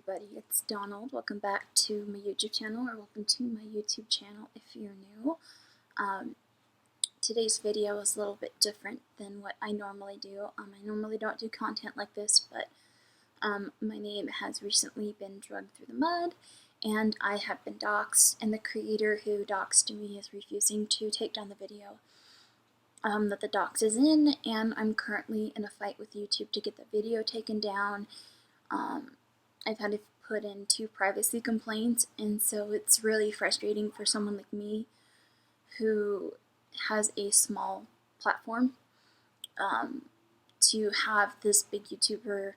everybody, it's Donald. Welcome back to my YouTube channel, or welcome to my YouTube channel if you're new. Today's video is a little bit different than what I normally do. I normally don't do content like this, but my name has recently been dragged through the mud, and I have been doxxed, and the creator who doxed me is refusing to take down the video that the dox is in, and I'm currently in a fight with YouTube to get the video taken down. I've had to put in 2 privacy complaints, and so it's really frustrating for someone like me who has a small platform to have this big YouTuber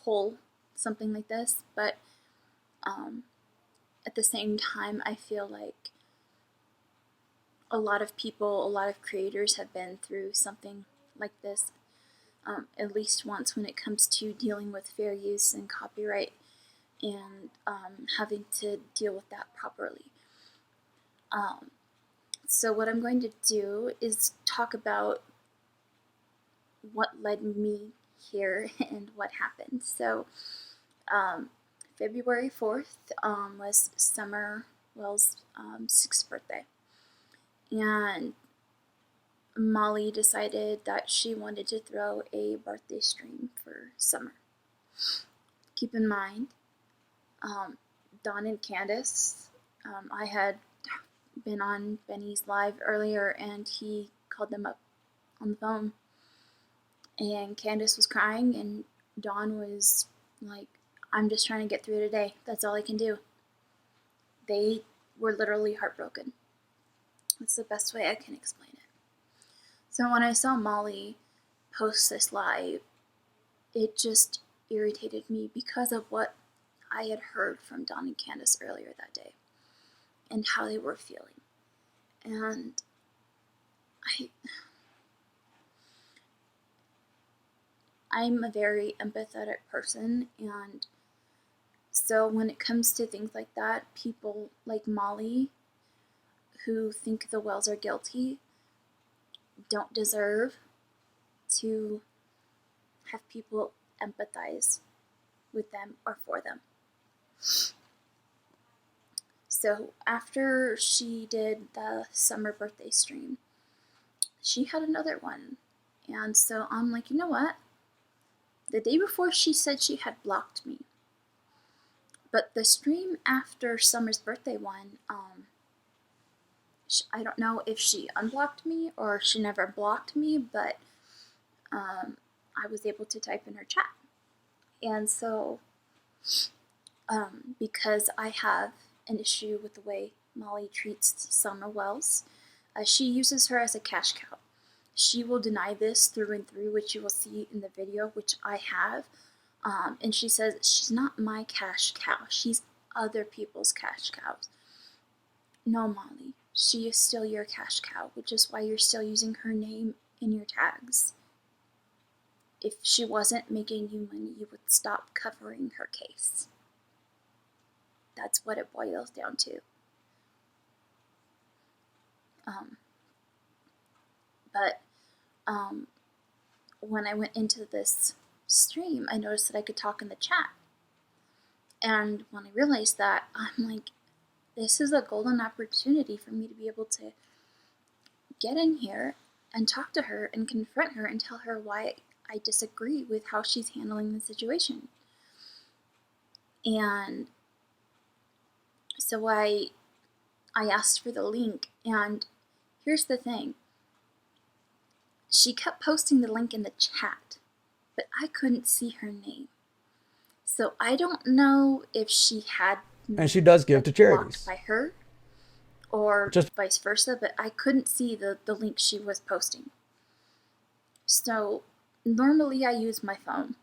pull something like this, but at the same time I feel like a lot of people, a lot of creators have been through something like this at least once when it comes to dealing with fair use and copyright and having to deal with that properly. So what I'm going to do is talk about what led me here and what happened. So February 4th was Summer Wells' 6th birthday, and Molly decided that she wanted to throw a birthday stream for Summer. Keep in mind, Don and Candace, I had been on Benny's live earlier and he called them up on the phone, and Candace was crying and Don was like, I'm just trying to get through today, that's all I can do. They were literally heartbroken. That's the best way I can explain it. So when I saw Molly post this live, it just irritated me because of what I had heard from Don and Candace earlier that day and how they were feeling. And I'm a very empathetic person, and so when it comes to things like that, people like Molly who think the Wells are guilty don't deserve to have people empathize with them or for them. So after she did the summer birthday stream, she had another one, and so I'm like, you know what? The day before she said she had blocked me, but the stream after Summer's birthday one, I don't know if she unblocked me or she never blocked me, but I was able to type in her chat. And so because I have an issue with the way Molly treats Summer Wells, she uses her as a cash cow. She will deny this through and through, which you will see in the video, which I have. And she says, she's not my cash cow, she's other people's cash cows. No, Molly, she is still your cash cow, which is why you're still using her name in your tags. If she wasn't making you money, you would stop covering her case. That's what it boils down to. When I went into this stream, I noticed that I could talk in the chat. And when I realized that, I'm like, this is a golden opportunity for me to be able to get in here and talk to her and confront her and tell her why I disagree with how she's handling the situation. And so I asked for the link, and here's the thing. She kept posting the link in the chat, but I couldn't see her name. So I don't know if she had and she does give to charities by her or just vice versa, but I couldn't see the link she was posting. So normally I use my phone,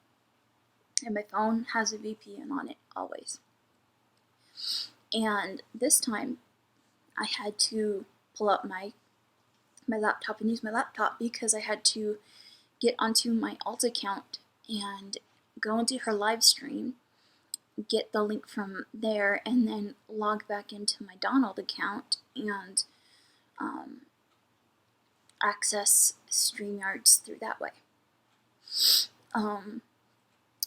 and my phone has a VPN on it always. And this time I had to pull up my laptop and use my laptop because I had to get onto my alt account and go into her live stream, get the link from there, and then log back into my Donald account and access StreamYards through that way.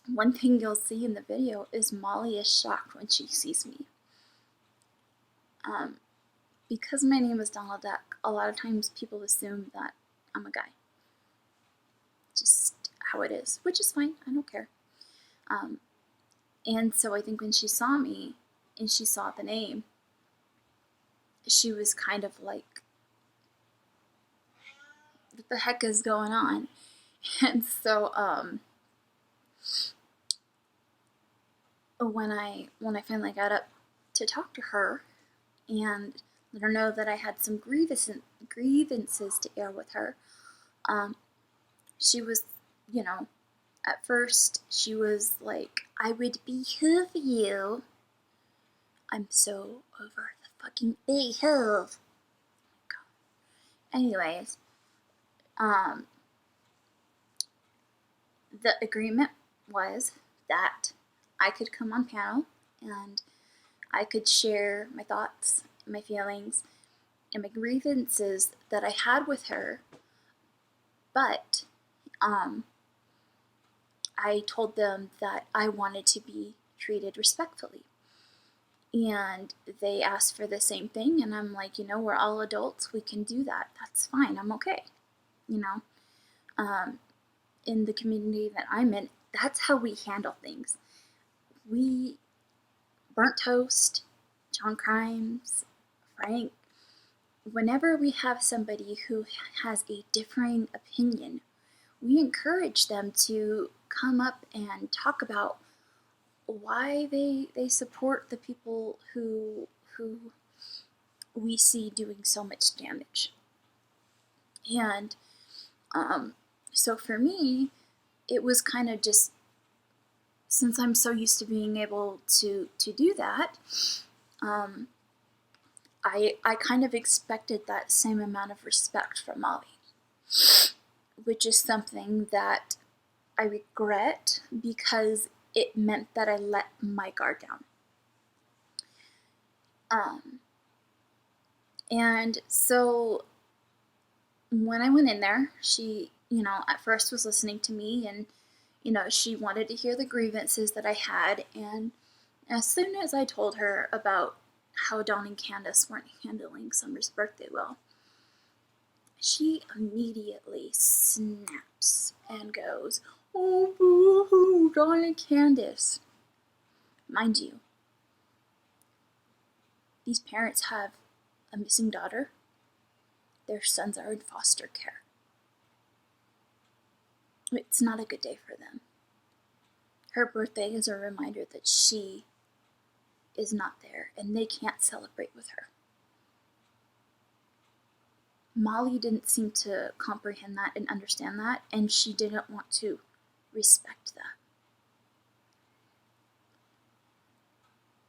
one thing you'll see in the video is Molly is shocked when she sees me. Because my name is Donald Duck, a lot of times people assume that I'm a guy. Just how it is, which is fine. I don't care. And so I think when she saw me and she saw the name, she was kind of like, what the heck is going on? And so when I finally got up to talk to her and let her know that I had some grievances to air with her, she was, at first she was like, I would behove you. I'm so over the fucking behove. Anyways, the agreement was that I could come on panel and I could share my thoughts, my feelings, and my grievances that I had with her, but I told them that I wanted to be treated respectfully. And they asked for the same thing, and I'm like, we're all adults, we can do that. That's fine, I'm okay. In the community that I'm in, that's how we handle things. We, Burnt Toast, John Crimes, Frank, whenever we have somebody who has a differing opinion, we encourage them to come up and talk about why they support the people who we see doing so much damage. And so for me, it was kind of just, since I'm so used to being able to do that, I kind of expected that same amount of respect from Molly, which is something that I regret because it meant that I let my guard down. And so when I went in there, she, at first was listening to me, and, she wanted to hear the grievances that I had. And as soon as I told her about how Dawn and Candace weren't handling Summer's birthday well, she immediately snaps and goes, oh, boo-hoo, Dawn and Candace. Mind you, these parents have a missing daughter. Their sons are in foster care. It's not a good day for them. Her birthday is a reminder that she is not there and they can't celebrate with her. Molly didn't seem to comprehend that and understand that, and she didn't want to respect that.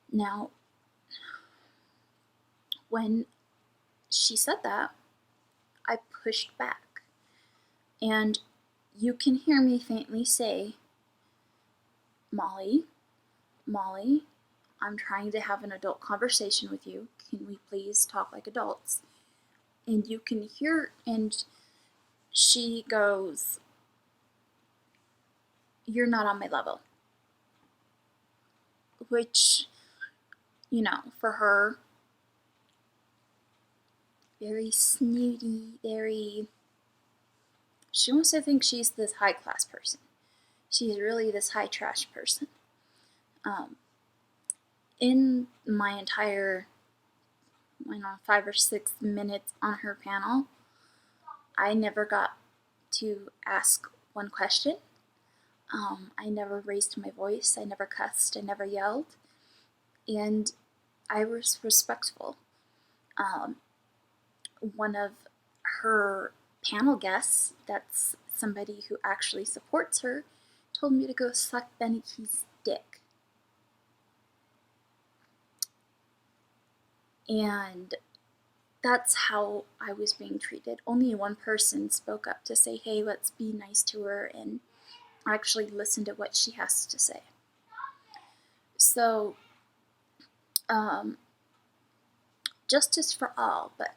Now, when she said that, I pushed back, and you can hear me faintly say, Molly, I'm trying to have an adult conversation with you. Can we please talk like adults? And you can hear, and she goes, you're not on my level. Which, for her, very snooty, she wants to think she's this high class person. She's really this high trash person. In my entire, 5 or 6 minutes on her panel, I never got to ask one question. I never raised my voice. I never cussed. I never yelled. And I was respectful. One of her panel guests, that's somebody who actually supports her, told me to go suck Benny Key's dick. And that's how I was being treated. Only one person spoke up to say, hey, let's be nice to her and actually listen to what she has to say. So, justice for all, but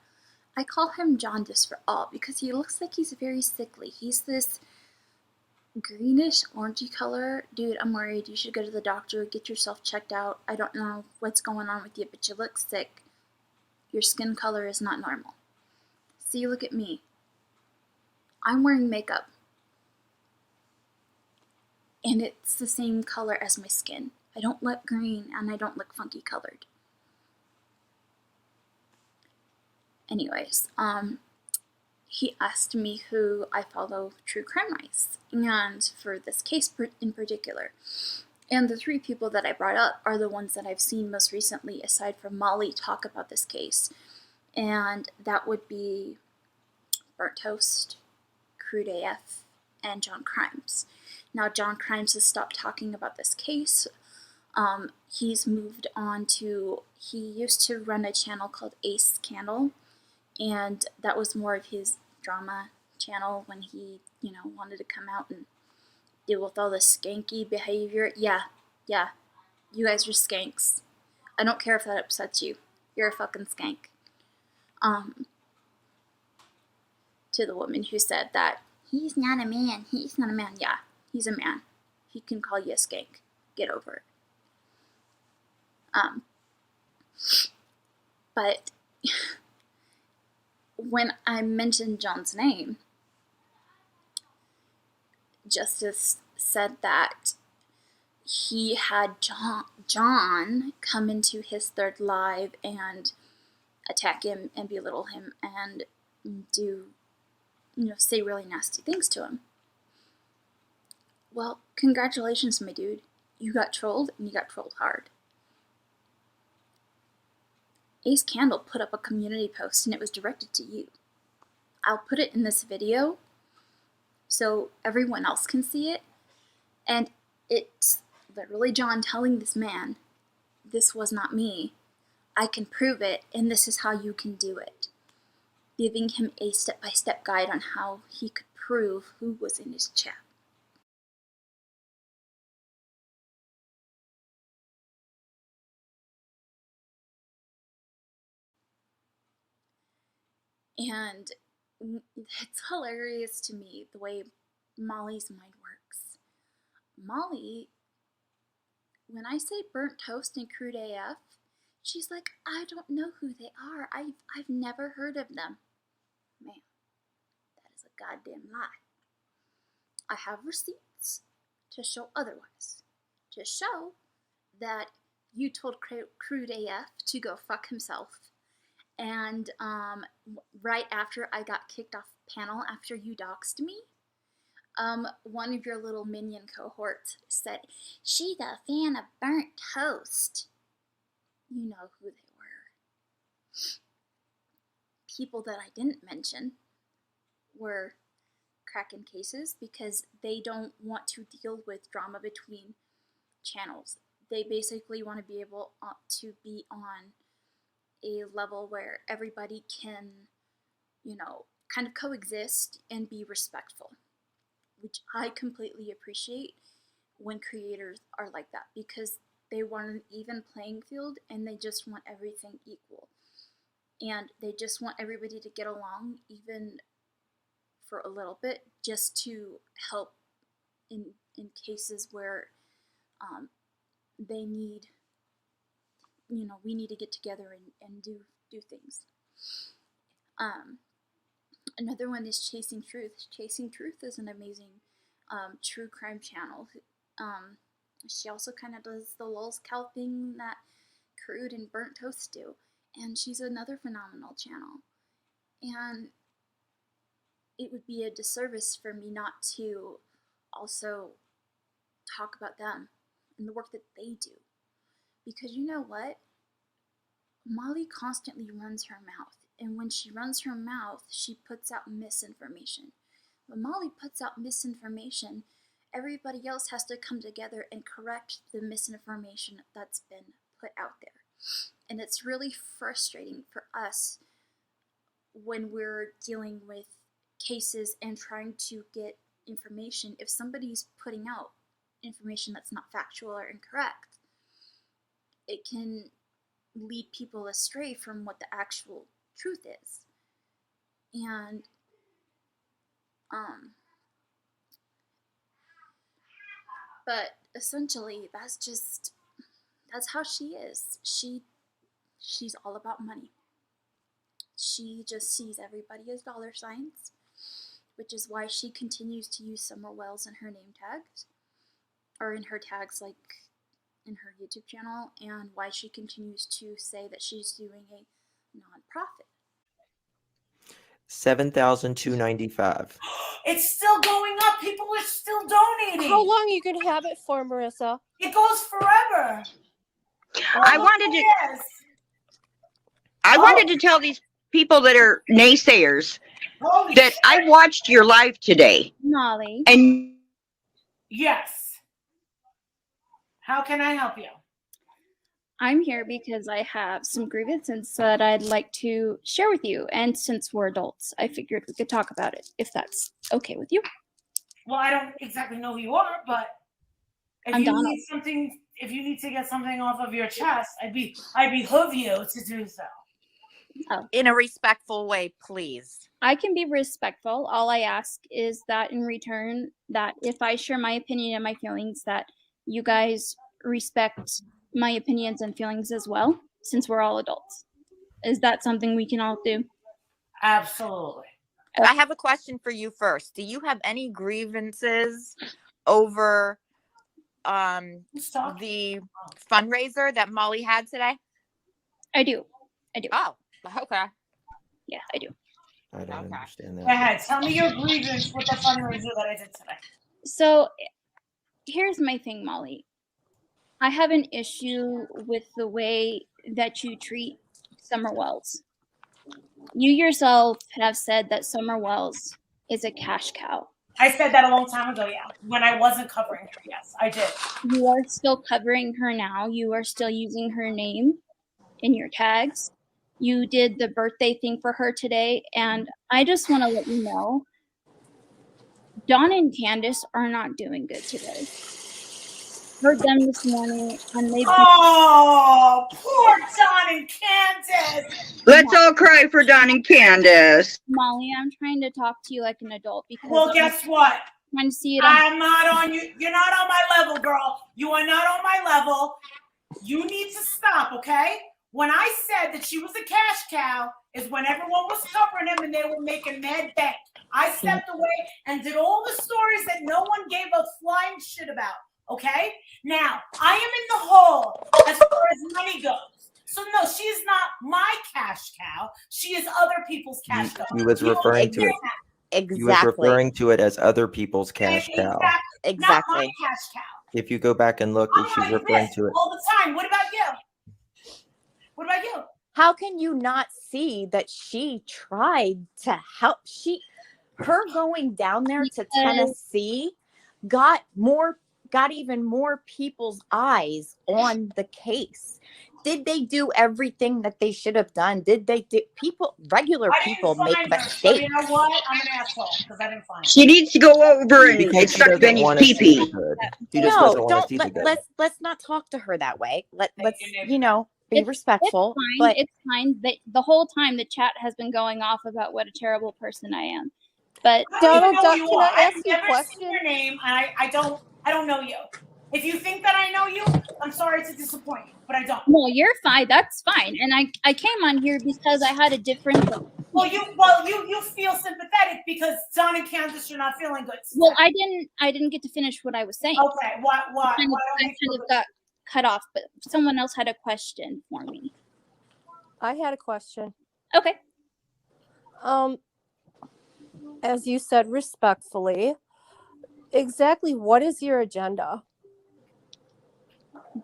I call him Jaundice for all because he looks like he's very sickly. He's this greenish orangey color, dude, I'm worried. You should go to the doctor, get yourself checked out. I don't know what's going on with you, but you look sick. Your skin color is not normal. See, look at me. I'm wearing makeup, and it's the same color as my skin. I don't look green, and I don't look funky colored. Anyways, he asked me who I follow true crime wise, and for this case in particular. And the three people that I brought up are the ones that I've seen most recently, aside from Molly, talk about this case. And that would be Burnt Toast, Crude AF, and John Crimes. Now, John Crimes has stopped talking about this case. He's moved on to, he used to run a channel called Ace Candle, and that was more of his drama channel when he, wanted to come out and deal with all this skanky behavior. Yeah, you guys are skanks. I don't care if that upsets you. You're a fucking skank. To the woman who said that he's not a man. Yeah, he's a man. He can call you a skank. Get over it. But when I mentioned John's name, Justice said that he had John come into his third live and attack him and belittle him and do, say really nasty things to him. Well, congratulations, my dude. You got trolled, and you got trolled hard. Ace Candle put up a community post, and it was directed to you. I'll put it in this video so everyone else can see it. And it's literally John telling this man, this was not me. I can prove it, and this is how you can do it. Giving him a step-by-step guide on how he could prove who was in his chat. And it's hilarious to me the way Molly's mind works. Molly, when I say Burnt Toast and Crude AF, she's like, I don't know who they are. I've never heard of them. Man, that is a goddamn lie. I have receipts to show otherwise. To show that you told Crude AF to go fuck himself. And right after I got kicked off panel after you doxed me, one of your little minion cohorts said, she's a fan of Burnt Toast. You know who they were. People that I didn't mention were Kraken cases because they don't want to deal with drama between channels. They basically want to be able to be on a level where everybody can, kind of coexist and be respectful, which I completely appreciate when creators are like that because they want an even playing field and they just want everything equal. And they just want everybody to get along even for a little bit just to help in cases where they need, we need to get together and do things. Another one is Chasing Truth. Chasing Truth is an amazing true crime channel. She also kind of does the lulz cow thing that Crude and Burnt Toast do. And she's another phenomenal channel. And it would be a disservice for me not to also talk about them and the work that they do. Because you know what? Molly constantly runs her mouth. And when she runs her mouth, she puts out misinformation. When Molly puts out misinformation, everybody else has to come together and correct the misinformation that's been put out there. And it's really frustrating for us when we're dealing with cases and trying to get information. If somebody's putting out information that's not factual or incorrect, it can lead people astray from what the actual truth is. And But essentially, that's how she is. She's all about money. She just sees everybody as dollar signs, which is why she continues to use Summer Wells in her name tags, or in her tags, like in her YouTube channel, and why she continues to say that she's doing a nonprofit. 7,295. It's still going up. People are still donating. How long are you going to have it for, Marissa? It goes forever. I wanted to tell these people that are naysayers that I watched your live today. Molly. And yes. How can I help you? I'm here because I have some grievances that I'd like to share with you. And since we're adults, I figured we could talk about it, if that's okay with you. Well, I don't exactly know who you are, but if you need to get something off of your chest, I'd behoove you to do so. Oh. In a respectful way, please. I can be respectful. All I ask is that in return, that if I share my opinion and my feelings, that you guys respect my opinions and feelings as well, since we're all adults. Is that something we can all do? Absolutely. I have a question for you first. Do you have any grievances over the fundraiser that Molly had today? I do. Oh, okay. Yeah, I do. I don't understand that. Go ahead. Tell me your grievance with the fundraiser that I did today. So here's my thing, Molly. I have an issue with the way that you treat Summer Wells. You yourself have said that Summer Wells is a cash cow. I said that a long time ago, yeah. When I wasn't covering her, yes, I did. You are still covering her now. You are still using her name in your tags. You did the birthday thing for her today, and I just want to let you know, Dawn and Candace are not doing good today. Heard them this morning, and they've Oh, poor Dawn and Candace. Let's all cry for Dawn and Candace. Molly, I'm trying to talk to you like an adult because well, guess what? I'm trying to see it. I'm not on you. You're not on my level, girl. You are not on my level. You need to stop, okay? When I said that she was a cash cow is when everyone was covering him and they were making mad bank. I stepped away and did all the stories that no one gave a flying shit about, okay? Now, I am in the hole as far as money goes. So, no, she is not my cash cow. She is other people's cash cow. He was referring to it. Exactly. He was referring to it as other people's cash cow. Exactly. Not my cash cow. If you go back and look, she's referring to it all the time. What about you? What about you? How can you not see that she tried to help? Her going down there to Tennessee got even more people's eyes on the case. Did they do everything that they should have done? Regular people make mistakes? So you know what? I'm an asshole because I didn't find her. She needs to go over and start Benny's pee-pee. Let's not talk to her that way. Let's be respectful. It's fine. The whole time the chat has been going off about what a terrible person I am. But Donald Duck, can I ask you a question? Your name. I don't know you. If you think that I know you, I'm sorry to disappoint you, but I don't. No, you're fine. That's fine. And I came on here because I had a different. Well, you feel sympathetic because Dawn and Candace are not feeling good. Well, I didn't get to finish what I was saying. Okay, why I kind of got cut off, but someone else had a question for me. I had a question. Okay. As you said, respectfully, exactly what is your agenda?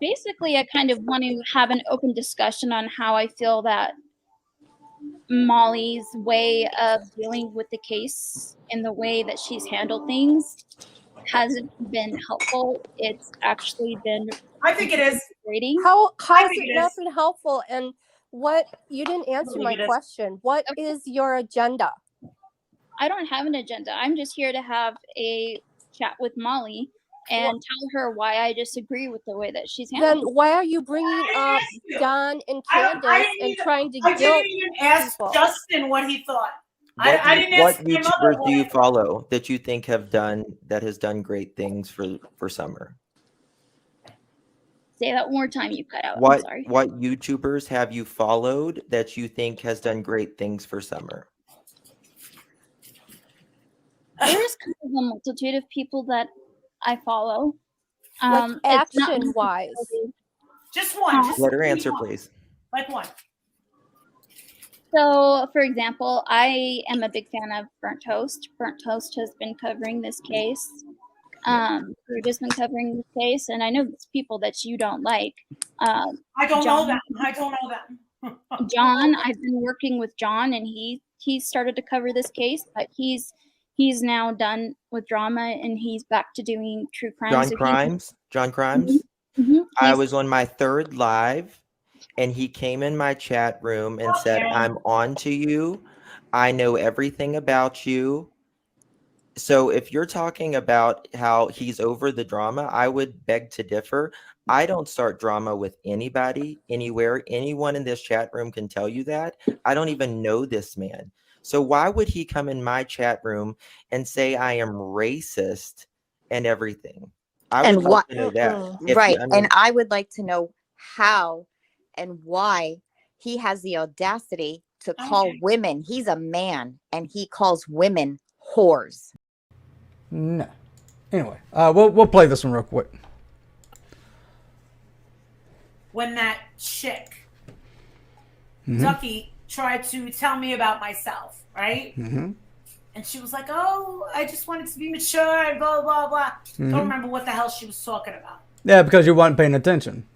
Basically, I kind of want to have an open discussion on how I feel that Molly's way of dealing with the case and the way that she's handled things hasn't been helpful. It's actually been, I think it is. How has it not been helpful? And what, you didn't answer my question. What is your agenda? I don't have an agenda. I'm just here to have a chat with Molly and tell her why I disagree with the way that she's handling. Then why are you bringing up Dawn and Candace and trying to guilt didn't even ask people? Justin what he thought. I didn't ask what YouTubers do you follow that you think has done great things for Summer? Say that one more time. You cut out. I'm What sorry. YouTubers have you followed that you think has done great things for Summer? There's kind of a multitude of people that I follow. Like It's not action wise. Just one. Just Let her answer, please. Like one. So, for example, I am a big fan of Burnt Toast. Burnt Toast has been covering this case. We've just been covering this case, and I know it's people that you don't like. I don't know them. I don't know them. John, I've been working with John, and he started to cover this case, but he's now done with drama, and he's back to doing true crime. John Crimes. I was on my 3rd live, and he came in my chat room and said, "I'm on to you. I know everything about you." So if you're talking about how he's over the drama, I would beg to differ. I don't start drama with anybody, anywhere. Anyone in this chat room can tell you that. I don't even know this man. So why would he come in my chat room and say I am racist and everything? I would like to know that. Right. And I would like to know how and why he has the audacity to call women. He's a man, and he calls women whores. No. Anyway, we'll play this one real quick. When that chick, Ducky, tried to tell me about myself, right? And she was like, "Oh, I just wanted to be mature," and blah, blah, blah. Don't remember what the hell she was talking about. Yeah, because you weren't paying attention.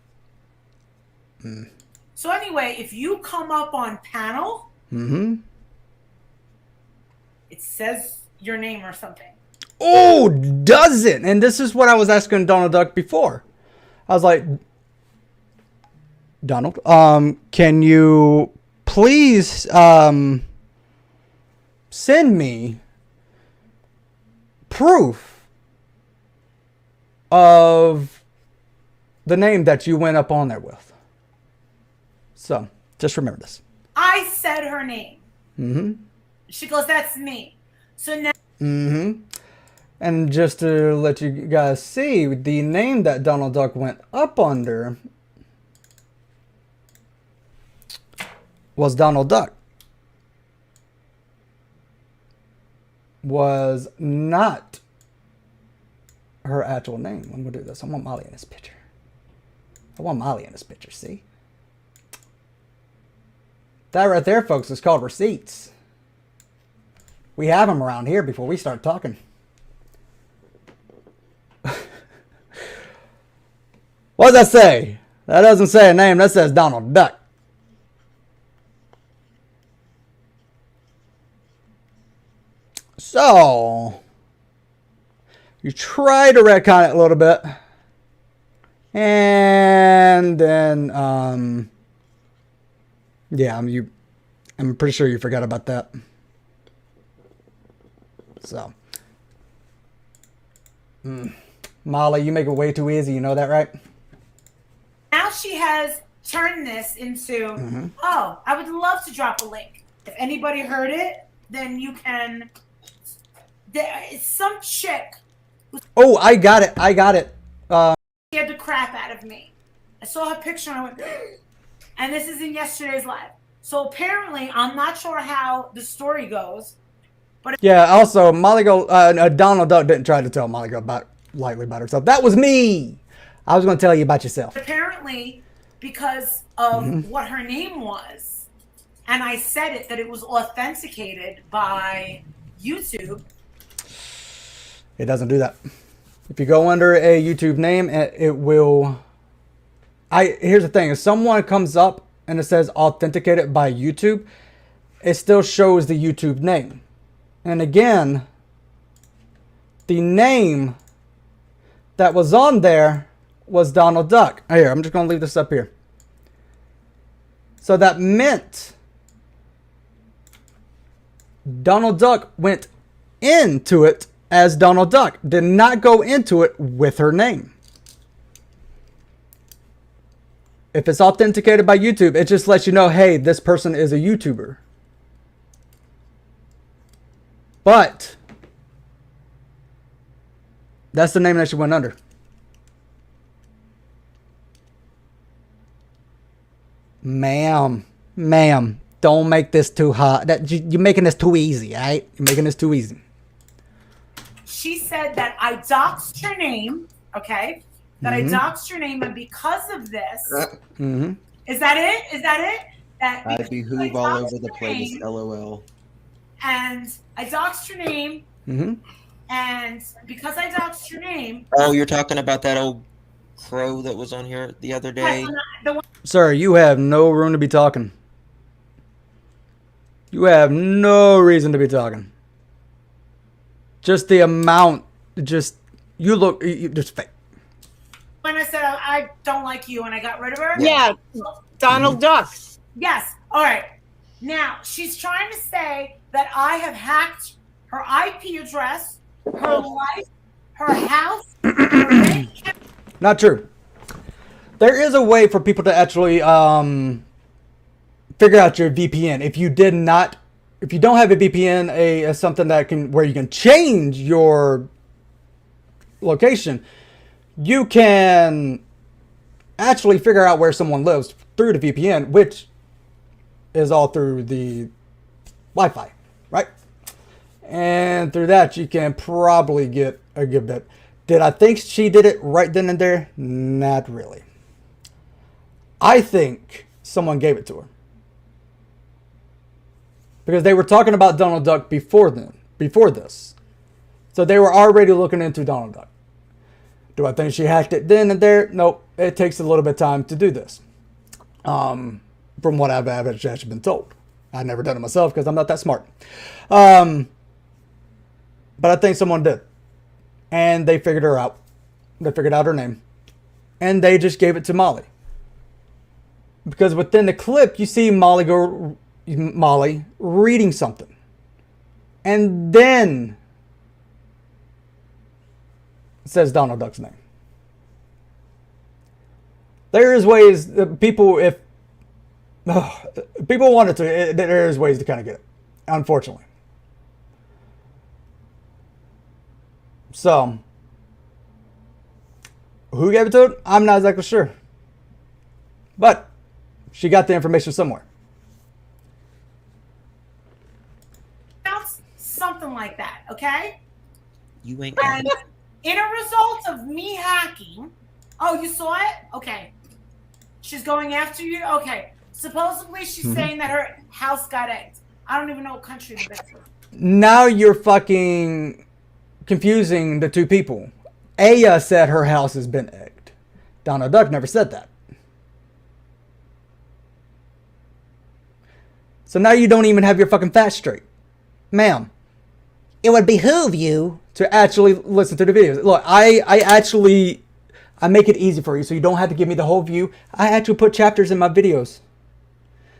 So anyway, if you come up on panel, it says your name or something. Oh, does it? And this is what I was asking Donald Duck before. I was like, Donald, can you please send me proof of the name that you went up on there with? So, just remember this. I said her name. She goes, "That's me." So now... And just to let you guys see, the name that Donald Duck went up under was Donald Duck. Was not her actual name. I'm going to do this. I want Molly in this picture. See? That right there, folks, is called receipts. We have them around here before we start talking. What does that say? That doesn't say a name. That says Donald Duck. So, you try to retcon it a little bit. And then, yeah, I'm pretty sure you forgot about that. So, Molly, you make it way too easy. You know that, right? Now she has turned this into, oh, I would love to drop a link. If anybody heard it, then you can. There is some chick. Oh, I got it. She had the crap out of me. I saw her picture and I went, and this is in yesterday's live. So apparently, I'm not sure how the story goes. But yeah, also, Donald Duck didn't try to tell Molly lightly about herself. That was me. I was going to tell you about yourself. Apparently, because of what her name was, and I said it, that it was authenticated by YouTube. It doesn't do that. If you go under a YouTube name, it will... Here's the thing. If someone comes up and it says authenticated by YouTube, it still shows the YouTube name. And again, the name that was on there was Donald Duck. Here, I'm just going to leave this up here. So that meant Donald Duck went into it as Donald Duck, did not go into it with her name. If it's authenticated by YouTube, it just lets you know, hey, this person is a YouTuber. But that's the name that she went under. Ma'am, don't make this too hard. You're making this too easy, right? You're making this too easy. She said that I doxed her name, okay? That I doxed her name, and because of this, is that it? Is that it? That I behoove all over the place, LOL. And I doxed her name, and because I doxed her name... Oh, you're talking about that old crow that was on here the other day? Sir, you have no room to be talking. You have no reason to be talking. Just the amount, you look, just fake. When I said I don't like you and I got rid of her? Yeah, Donald Duck. Yes. All right. Now, she's trying to say that I have hacked her IP address, her life, her house, her bank account. Not true. There is a way for people to actually figure out your VPN. If you don't have a VPN, something that where you can change your location, you can actually figure out where someone lives through the VPN, which is all through the Wi-Fi, right? And through that, you can probably get a good bit. Did I think she did it right then and there? Not really. I think someone gave it to her. Because they were talking about Donald Duck before this. So they were already looking into Donald Duck. Do I think she hacked it then and there? Nope. It takes a little bit of time to do this. From what I've actually been told. I've never done it myself because I'm not that smart. But I think someone did. And they figured her out. They figured out her name. And they just gave it to Molly. Because within the clip, you see Molly reading something. And then it says Donald Duck's name. There is ways that people wanted to, there is ways to kind of get it. Unfortunately. So, who gave it to her? I'm not exactly sure. But she got the information somewhere. Something like that, okay? You ain't. And in a result of me hacking, oh, you saw it? Okay. She's going after you? Okay. Supposedly she's saying that her house got egged. I don't even know what country that's in. Now you're fucking confusing the two people. Aya said her house has been egged. Donald Duck never said that. So now you don't even have your fucking facts straight. Ma'am, it would behoove you to actually listen to the videos. Look, I make it easy for you so you don't have to give me the whole view. I actually put chapters in my videos.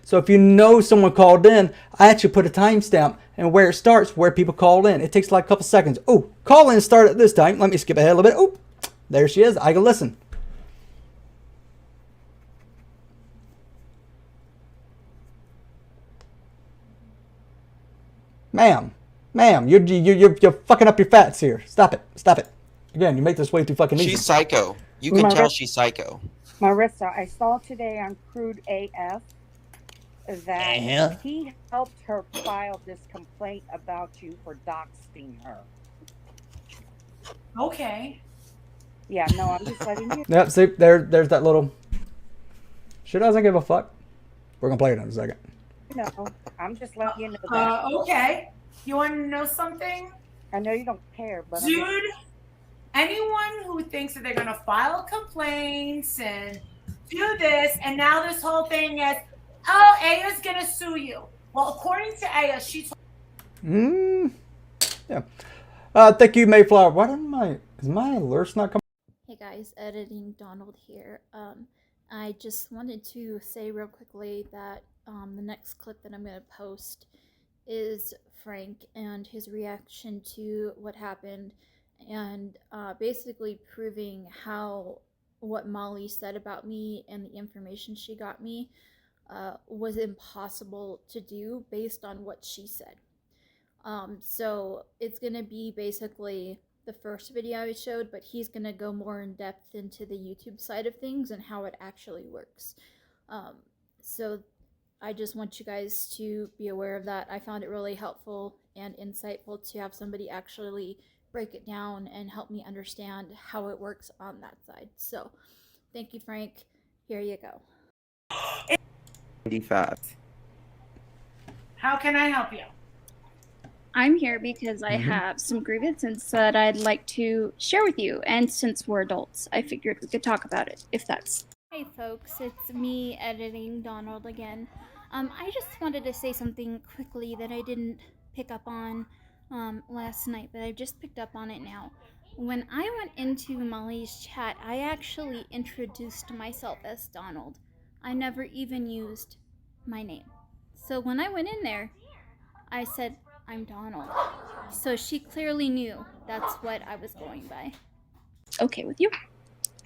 So if you know someone called in, I actually put a timestamp and where it starts, where people called in. It takes like a couple seconds. Oh, call in started at this time. Let me skip ahead a little bit. Oh, there she is. I can listen. Ma'am, you're fucking up your facts here. Stop it. Again, you make this way too fucking easy. She's psycho. You can tell she's psycho. Marissa, I saw today on Crude AF that he helped her file this complaint about you for doxing her. Okay. Yeah, no, I'm just letting you. Yep, see, there's that little. She doesn't give a fuck. We're gonna play it in a second. No, I'm just letting you know that. Okay. You want to know something? I know you don't care, but dude, anyone who thinks that they're gonna file complaints and do this, and now this whole thing is, oh, Aya's gonna sue you. Well, according to Aya, she. Yeah. Thank you, Mayflower. Why don't is my alerts not coming? Hey guys, editing Donald here. I just wanted to say real quickly that the next clip that I'm going to post is Frank and his reaction to what happened, and basically proving how what Molly said about me and the information she got me was impossible to do based on what she said. So it's going to be basically the first video I showed, but he's going to go more in depth into the YouTube side of things and how it actually works. So I just want you guys to be aware of that. I found it really helpful and insightful to have somebody actually break it down and help me understand how it works on that side. So thank you, Frank. Here you go. 95. How can I help you? I'm here because I have some grievances that I'd like to share with you. And since we're adults, I figured we could talk about it, if that's... Hey folks, it's me editing Donald again. I just wanted to say something quickly that I didn't pick up on last night, but I just picked up on it now. When I went into Molly's chat, I actually introduced myself as Donald. I never even used my name. So when I went in there, I said, I'm Donald. So she clearly knew that's what I was going by. Okay with you?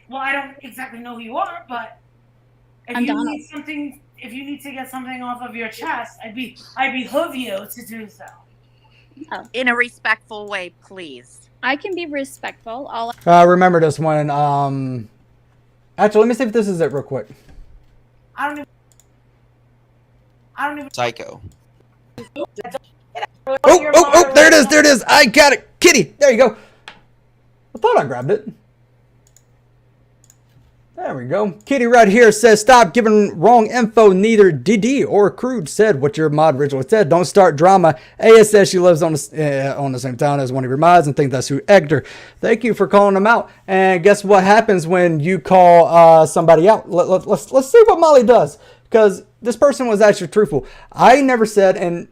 Well, I don't exactly know who you are, but if I'm you Donald. need something, if you need to get something off of your chest, I'd behoove you to do so. Oh. In a respectful way, please. I can be respectful. Remember this one. Actually, let me see if this is it real quick. I don't even. Psycho. Oh, there it is. I got it. Kitty, there you go. I thought I grabbed it. There we go. Kitty right here says, stop giving wrong info. Neither DD or Crude said what your mod originally said. Don't start drama. Aya says she lives on the same town as one of your mods and think that's who egged her. Thank you for calling them out. And guess what happens when you call somebody out? Let's see what Molly does. Because this person was actually truthful. I never said I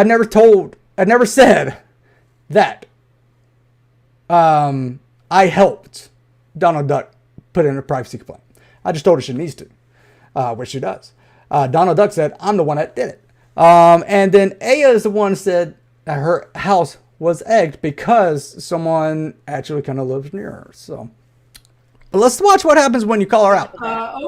never said that I helped Donald Duck put in a privacy complaint. I just told her she needs to, which she does. Donald Duck said, I'm the one that did it. And then Aya is the one who said that her house was egged because someone actually kind of lives near her. So, but let's watch what happens when you call her out.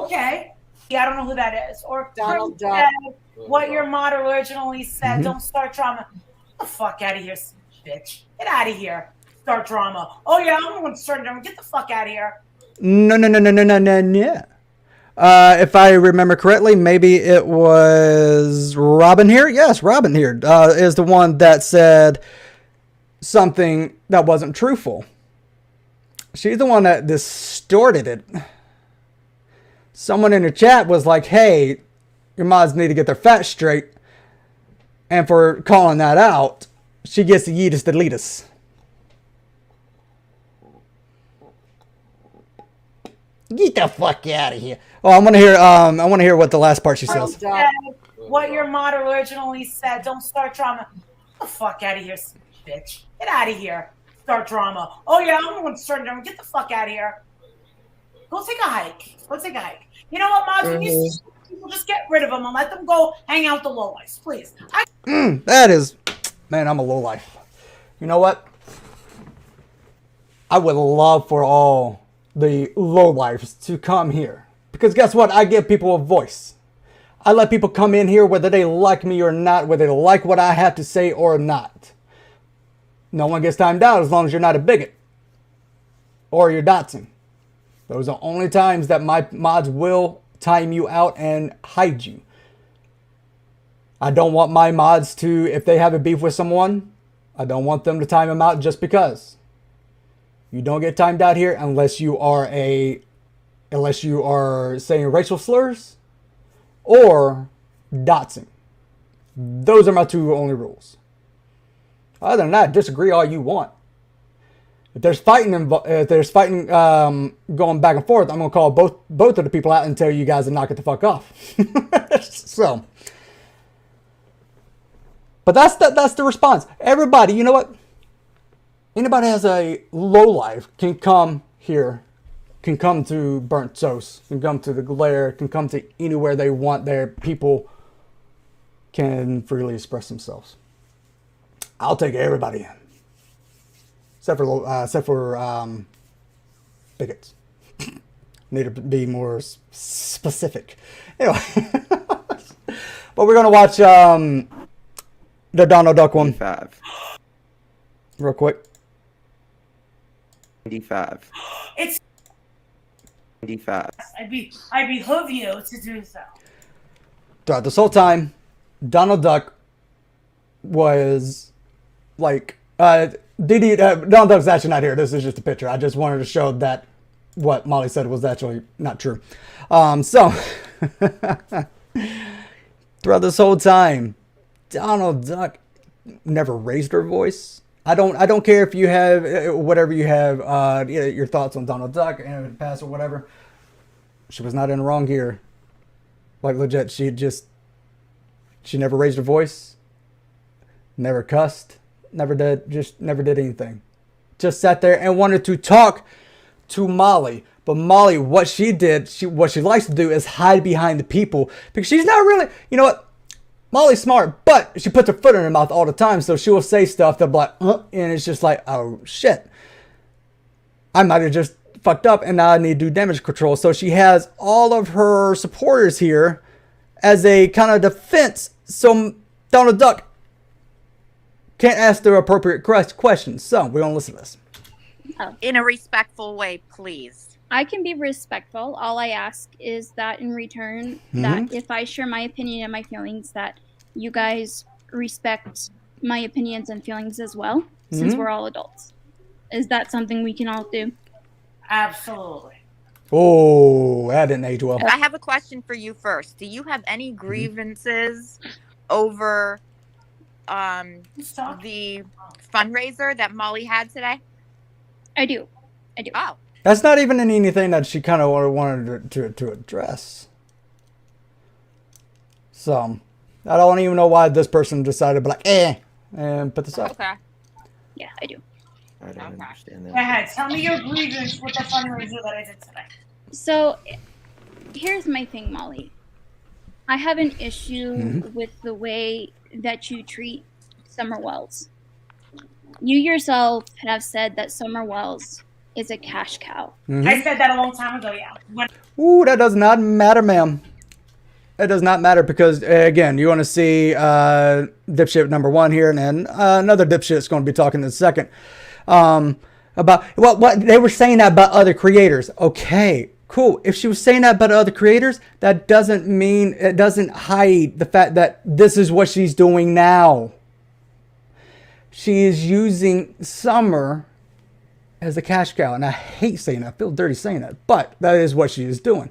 Okay. Yeah, I don't know who that is. Or Donald Duck. What your mod originally said, don't start drama. Get the fuck out of here, bitch. Get out of here. Start drama. Oh yeah, I'm the one started drama. Get the fuck out of here. No. If I remember correctly, maybe it was Robin here. Yes, Robin here is the one that said something that wasn't truthful. She's the one that distorted it. Someone in the chat was like, hey, your mods need to get their facts straight. And for calling that out, she gets the yeetus deletus. Get the fuck out of here. Oh, I want to hear what the last part she says. What your mod originally said, don't start drama. Get the fuck out of here, bitch. Get out of here. Start drama. Oh yeah, I'm the one started drama. Get the fuck out of here. Go take a hike. You know what, mods? When you see people, just get rid of them and let them go hang out with the lowlifes, please. That is, man, I'm a lowlife. You know what? I would love for all the lowlifes to come here. Because guess what? I give people a voice. I let people come in here whether they like me or not, whether they like what I have to say or not. No one gets timed out as long as you're not a bigot. Or you're doxing. Those are the only times that my mods will time you out and hide you. I don't want my mods to, if they have a beef with someone, I don't want them to time them out just because. You don't get timed out here unless you are saying racial slurs or doxing. Those are my two only rules. Other than that, disagree all you want. If there's fighting going back and forth, I'm gonna call both of the people out and tell you guys to knock it the fuck off. So, but that's the response. Everybody, you know what? Anybody has a low life can come here, can come to Burnt Toast, can come to the Glare, can come to anywhere they want. Their people can freely express themselves. I'll take everybody in. Except for bigots. Need to be more specific. Anyway, but we're gonna watch the Donald Duck one. 95. Real quick. 95. It's I behoove you to do so. Throughout this whole time, Donald Duck was like, Donald Duck's actually not here. This is just a picture. I just wanted to show that what Molly said was actually not true. So throughout this whole time, Donald Duck never raised her voice. I don't care if you have whatever you have, your thoughts on Donald Duck and the past or whatever. She was not in the wrong here. Like legit, she never raised her voice, never cussed, never did anything. Just sat there and wanted to talk to Molly. But Molly, what she likes to do is hide behind the people because she's not really, you know what? Molly's smart, but she puts her foot in her mouth all the time, so she will say stuff that'll be like, and it's just like, oh shit. I might have just fucked up and now I need to do damage control. So she has all of her supporters here as a kind of defense, so Donald Duck can't ask the appropriate questions. So we're gonna listen to this. Oh. In a respectful way, please. I can be respectful. All I ask is that in return, that if I share my opinion and my feelings, that you guys respect my opinions and feelings as well, since we're all adults. Is that something we can all do? Absolutely. Oh, that didn't age well. I have a question for you first. Do you have any grievances over the fundraiser that Molly had today? I do. Oh. That's not even anything that she kind of wanted to address. So, I don't even know why this person decided to be like, and put this up. Okay. Yeah, I do. I don't understand that. Go ahead. Tell me your grievance with the fundraiser that I did today. So, here's my thing, Molly. I have an issue with the way that you treat Summer Wells. You yourself have said that Summer Wells is a cash cow. I said that a long time ago, yeah. Ooh, that does not matter, ma'am. It does not matter because, again, you want to see dipshit number one here, and then another dipshit is going to be talking in a second about what they were saying that about other creators. Okay, cool. If she was saying that about other creators, that doesn't mean, it doesn't hide the fact that this is what she's doing now. She is using Summer as a cash cow, and I hate saying that. I feel dirty saying that, but that is what she is doing.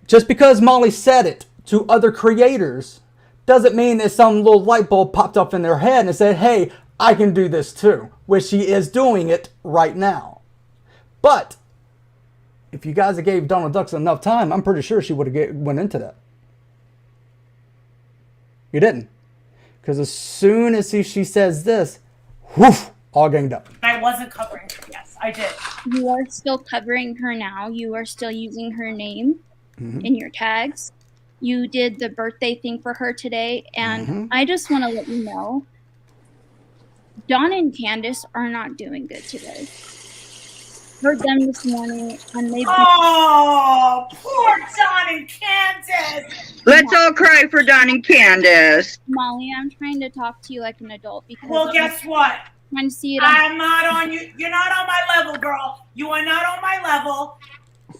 Just because Molly said it to other creators doesn't mean that some little light bulb popped up in their head and said, hey, I can do this too, which she is doing it right now. But if you guys gave Donald Duck enough time, I'm pretty sure she would have went into that. You didn't. Because as soon as she says this, whoof, all ganged up. I wasn't covering her. Yes, I did. You are still covering her now. You are still using her name in your tags. You did the birthday thing for her today, and I just want to let you know, Dawn and Candace are not doing good today. Heard them this morning, and they've Oh, poor Dawn and Candace. Let's all cry for Dawn and Candace. Molly, I'm trying to talk to you like an adult because Well, guess what? Trying to see it. I'm not on you. You're not on my level, girl. You are not on my level.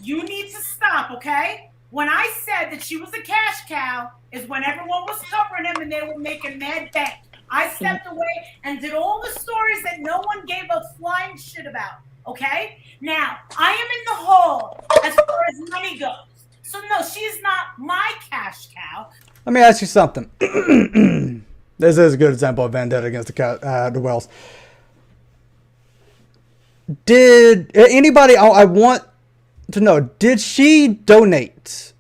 You need to stop, okay? When I said that she was a cash cow is when everyone was covering him and they were making mad bank. I stepped away and did all the stories that no one gave a flying shit about, okay? Now, I am in the hole as far as money goes. So, no, she's not my cash cow. Let me ask you something. This is a good example of vendetta against the Wells. Did anybody, I want to know, did she donate?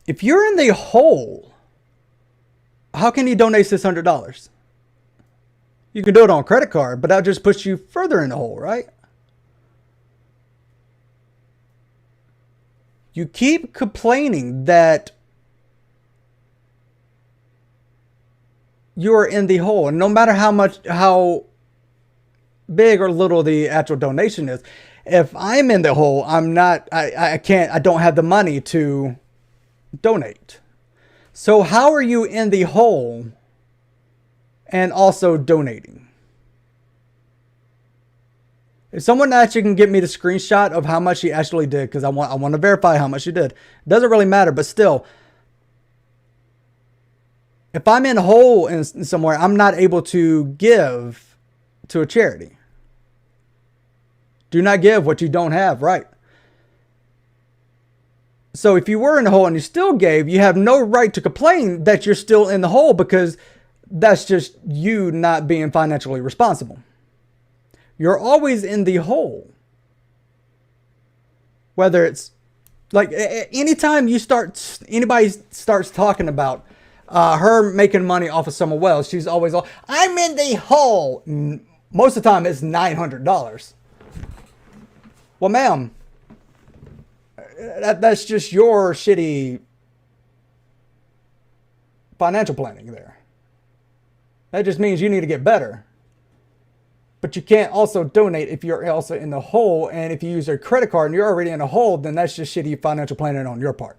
If you're in the hole, how can you donate $600? You can do it on a credit card, but that just puts you further in the hole, right? You keep complaining that you're in the hole, and no matter how big or little the actual donation is, if I'm in the hole, I don't have the money to donate. So how are you in the hole and also donating? If someone actually can get me the screenshot of how much she actually did, because I want to verify how much she did. Doesn't really matter, but still, if I'm in a hole in somewhere, I'm not able to give to a charity. Do not give what you don't have, right? So if you were in the hole and you still gave, you have no right to complain that you're still in the hole, because that's just you not being financially responsible. You're always in the hole. Whether it's like anytime anybody starts talking about her making money off of someone else, she's always like, I'm in the hole. Most of the time it's $900. Well, ma'am, that's just your shitty financial planning there. That just means you need to get better. But you can't also donate if you're also in the hole. And if you use your credit card and you're already in a hole, then that's just shitty financial planning on your part.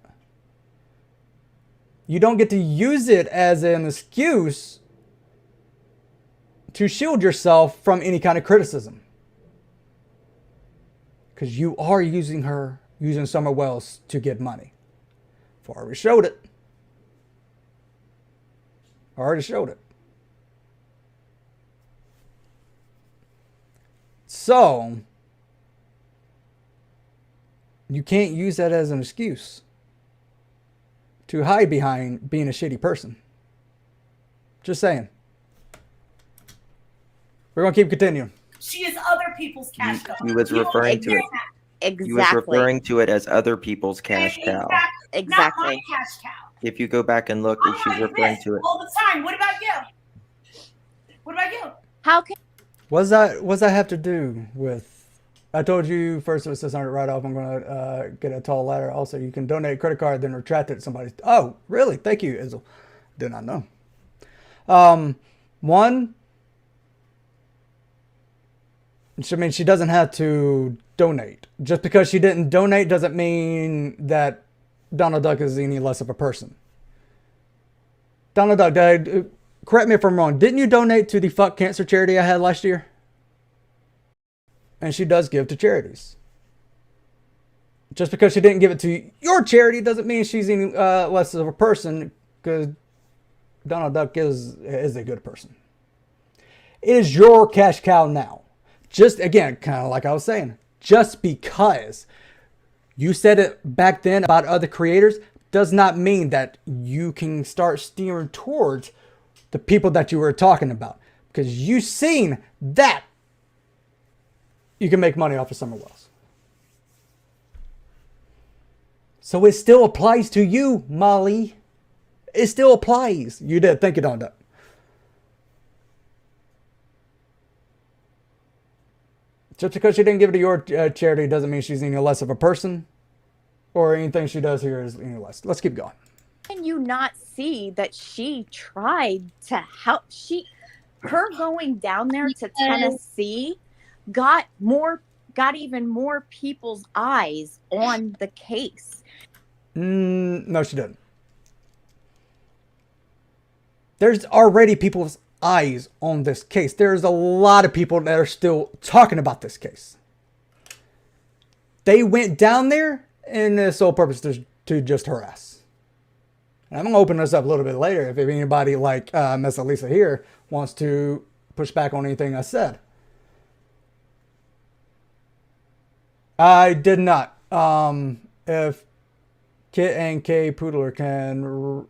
You don't get to use it as an excuse to shield yourself from any kind of criticism. Because you are using Summer Wells to get money. I already showed it. So, you can't use that as an excuse to hide behind being a shitty person. Just saying. We're going to keep continuing. She is other people's cash cow. He was referring to it. Exactly. He was referring to it as other people's cash cow. Exactly. Not my cash cow. If you go back and look, she's referring to it all the time. What about you? What about you? How can? What's that have to do with? I told you first it was 600 right off. I'm going to get a tall ladder. Also, you can donate a credit card, then retract it to somebody. Oh, really? Thank you, Izzle. Did not know. One, I mean, she doesn't have to donate. Just because she didn't donate doesn't mean that Donald Duck is any less of a person. Donald Duck, correct me if I'm wrong. Didn't you donate to the Fuck Cancer charity I had last year? And she does give to charities. Just because she didn't give it to your charity doesn't mean she's any less of a person, because Donald Duck is a good person. It is your cash cow now. Just, again, kind of like I was saying, just because you said it back then about other creators does not mean that you can start steering towards the people that you were talking about. Because you've seen that you can make money off of Summer Wells. So it still applies to you, Molly. It still applies. You did. Thank you, Don Duck. Just because she didn't give it to your charity doesn't mean she's any less of a person, or anything she does here is any less. Let's keep going. Can you not see that she tried to help? Her going down there to Tennessee got even more people's eyes on the case. No, she didn't. There's already people's eyes on this case. There's a lot of people that are still talking about this case. They went down there in the sole purpose to just harass. And I'm going to open this up a little bit later if anybody like Miss Elisa here wants to push back on anything I said. I did not. If Kit and K Poodler can...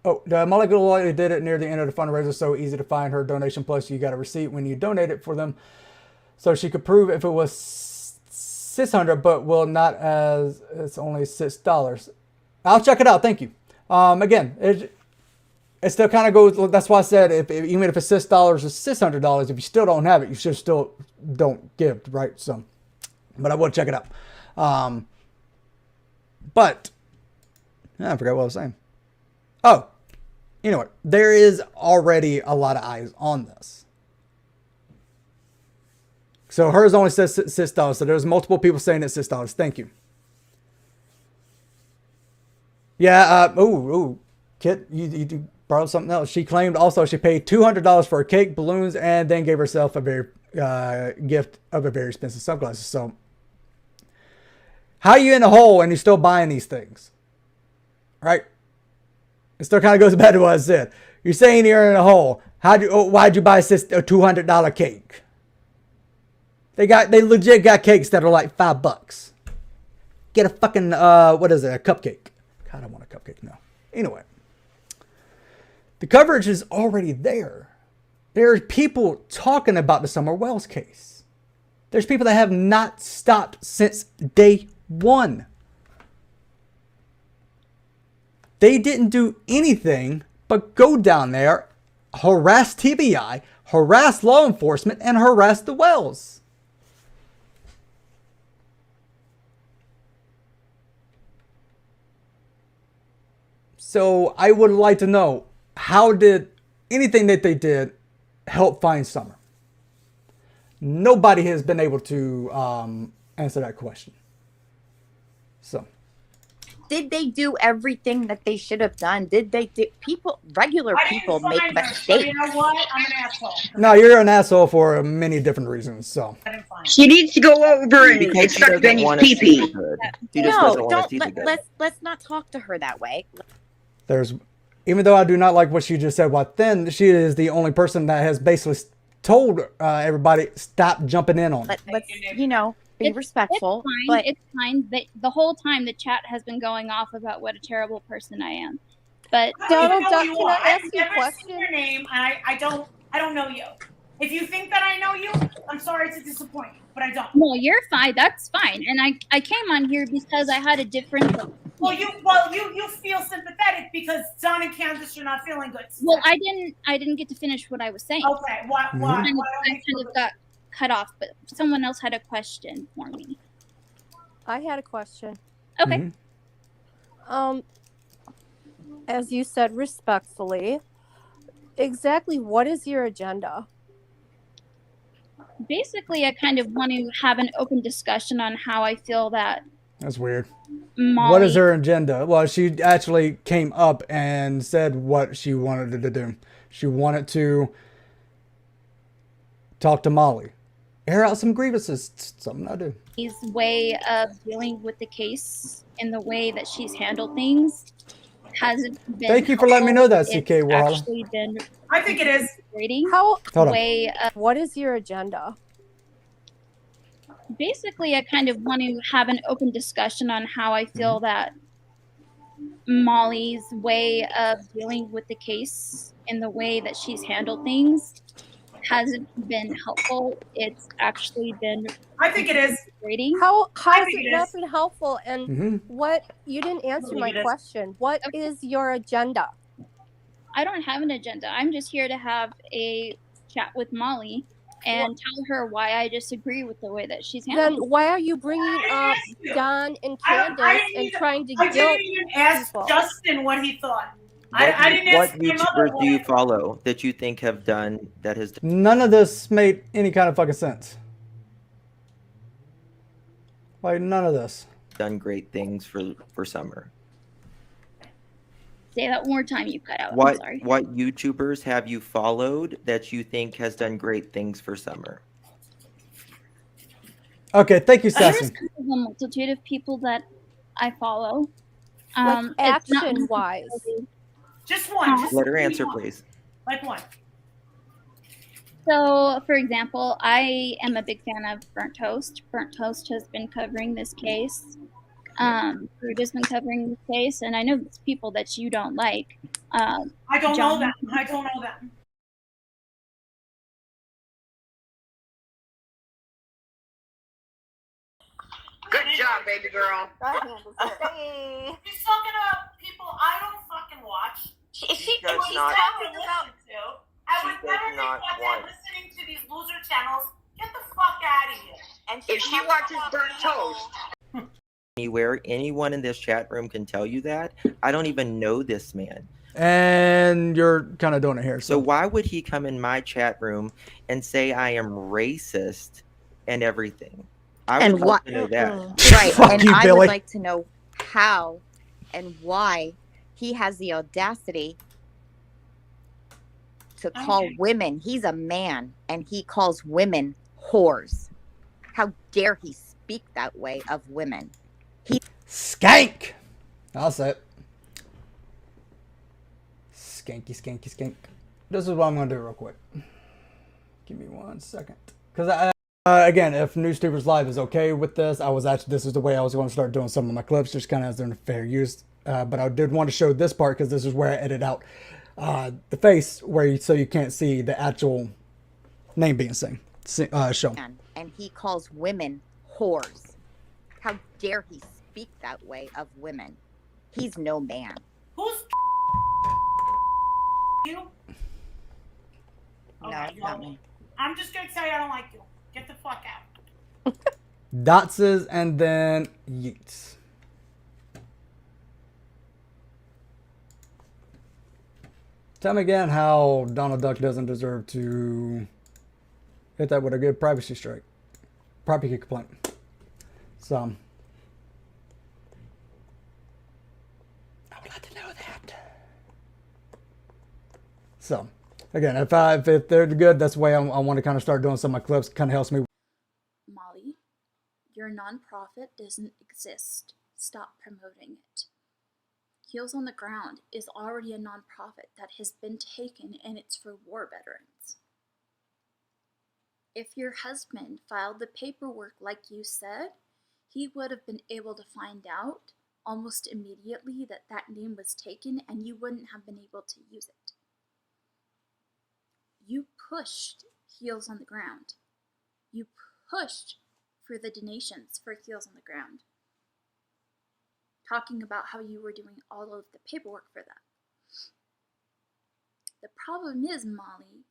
Oh, the molecular lawyer did it near the end of the fundraiser, so easy to find her donation. Plus, you got a receipt when you donate it for them, so she could prove if it was $600, but will not, as it's only $6. I'll check it out. Thank you. Again, it still kind of goes. That's why I said even if it's $6 or $600, if you still don't have it, you should still don't give, right? So, but I will check it out. But I forgot what I was saying. Oh, you know what? There is already a lot of eyes on this. So hers only says $6. So there's multiple people saying it's $6. Thank you. Yeah. Kit, you brought up something else. She claimed also she paid $200 for a cake, balloons, and then gave herself a very gift of a very expensive sunglasses. So, how are you in a hole and you're still buying these things? Right? It still kind of goes back to what I said. You're saying you're in a hole. Why'd you buy a $200 cake? They legit got cakes that are like $5. Get a fucking what is it? A cupcake. God, I want a cupcake now. Anyway, the coverage is already there. There's people talking about the Summer Wells case. There's people that have not stopped since day one. They didn't do anything but go down there, harass TBI, harass law enforcement, and harass the Wells. So I would like to know, how did anything that they did help find Summer? Nobody has been able to answer that question. So, did they do everything that they should have done? Did regular people make mistakes? So you know what? I'm an asshole. No, you're an asshole for many different reasons. So she needs to go over and suck Benny's pee-pee. No, let's not talk to her that way. Even though I do not like what she just said, then she is the only person that has basically told everybody stop jumping in on it. Let's be respectful. It's fine. The whole time the chat has been going off about what a terrible person I am. But Donald Duck, can I ask you a question? Your name, and I don't know you. If you think that I know you, I'm sorry to disappoint you, but I don't. No, you're fine. That's fine. And I came on here because I had a different. Well, you feel sympathetic because John and Candace are not feeling good. Well, I didn't get to finish what I was saying. Okay, why? I kind of got cut off, but someone else had a question for me. I had a question. Okay. As you said respectfully, exactly what is your agenda? Basically, I kind of want to have an open discussion on how I feel that. That's weird. Molly, what is her agenda? Well, she actually came up and said what she wanted to do. She wanted to talk to Molly, air out some grievances. Something I do. His way of dealing with the case and the way that she's handled things hasn't been. Thank you for letting me know that, CK Waller. I think it is. What is your agenda? Basically, I kind of want to have an open discussion on how I feel that Molly's way of dealing with the case and the way that she's handled things hasn't been helpful. It's actually been. I think it is. How has it not been helpful? And what you didn't answer my question. What is your agenda? I don't have an agenda. I'm just here to have a chat with Molly and tell her why I disagree with the way that she's handling. Then why are you bringing up Don and Candace and trying to guilt didn't even ask people? Justin what he thought. I didn't what ask my mother YouTubers do you follow that you think have done that has? None of this made any kind of fucking sense. Like none of this. Done great things for Summer. Say that one more time. You cut out. What I'm sorry. What YouTubers have you followed that you think has done great things for Summer? Okay, thank you, There's Sassy. a multitude of people that I follow. Like action-wise. Just one. Let her answer, please. Like one. So, for example, I am a big fan of Burnt Toast. Burnt Toast has been covering this case. Crude has been covering this case, and I know it's people that you don't like. I don't know them. I don't know them. Good job, baby girl. She's talking about people I don't fucking watch. She does not listen to. I would never be fucking listening to these loser channels. Get the fuck out of here. And if she watches Burnt Toast. Anywhere, anyone in this chat room can tell you that. I don't even know this man. And you're kind of doing it here. So why would he come in my chat room and say I am racist and everything? I would like to know that. Right. And I would like to know how and why he has the audacity to call women, he's a man, and he calls women whores. How dare he speak that way of women? Skank! I'll say it. Skanky, skanky, skank. This is what I'm going to do real quick. Give me 1 second. Because again, if Newstubers Live is okay with this, this is the way I was going to start doing some of my clips, just kind of as they're in fair use. But I did want to show this part because this is where I edit out the face, so you can't see the actual name being shown. And he calls women whores. How dare he speak that way of women? He's no man. Who's you? No, it's not me. I'm just gonna tell you I don't like you. Get the fuck out. Doxes and then yeets. Tell me again how Donald Duck doesn't deserve to hit that with a good privacy strike. Privacy complaint. So, I would like to know that. So, again, if they're good, that's the way I want to kind of start doing some of my clips. Kind of helps me. Molly, your nonprofit doesn't exist. Stop promoting it. Heels on the Ground is already a nonprofit that has been taken, and it's for war veterans. If your husband filed the paperwork like you said, he would have been able to find out almost immediately that that name was taken, and you wouldn't have been able to use it. You pushed Heels on the Ground. You pushed for the donations for Heels on the Ground, talking about how you were doing all of the paperwork for that. The problem is, Molly,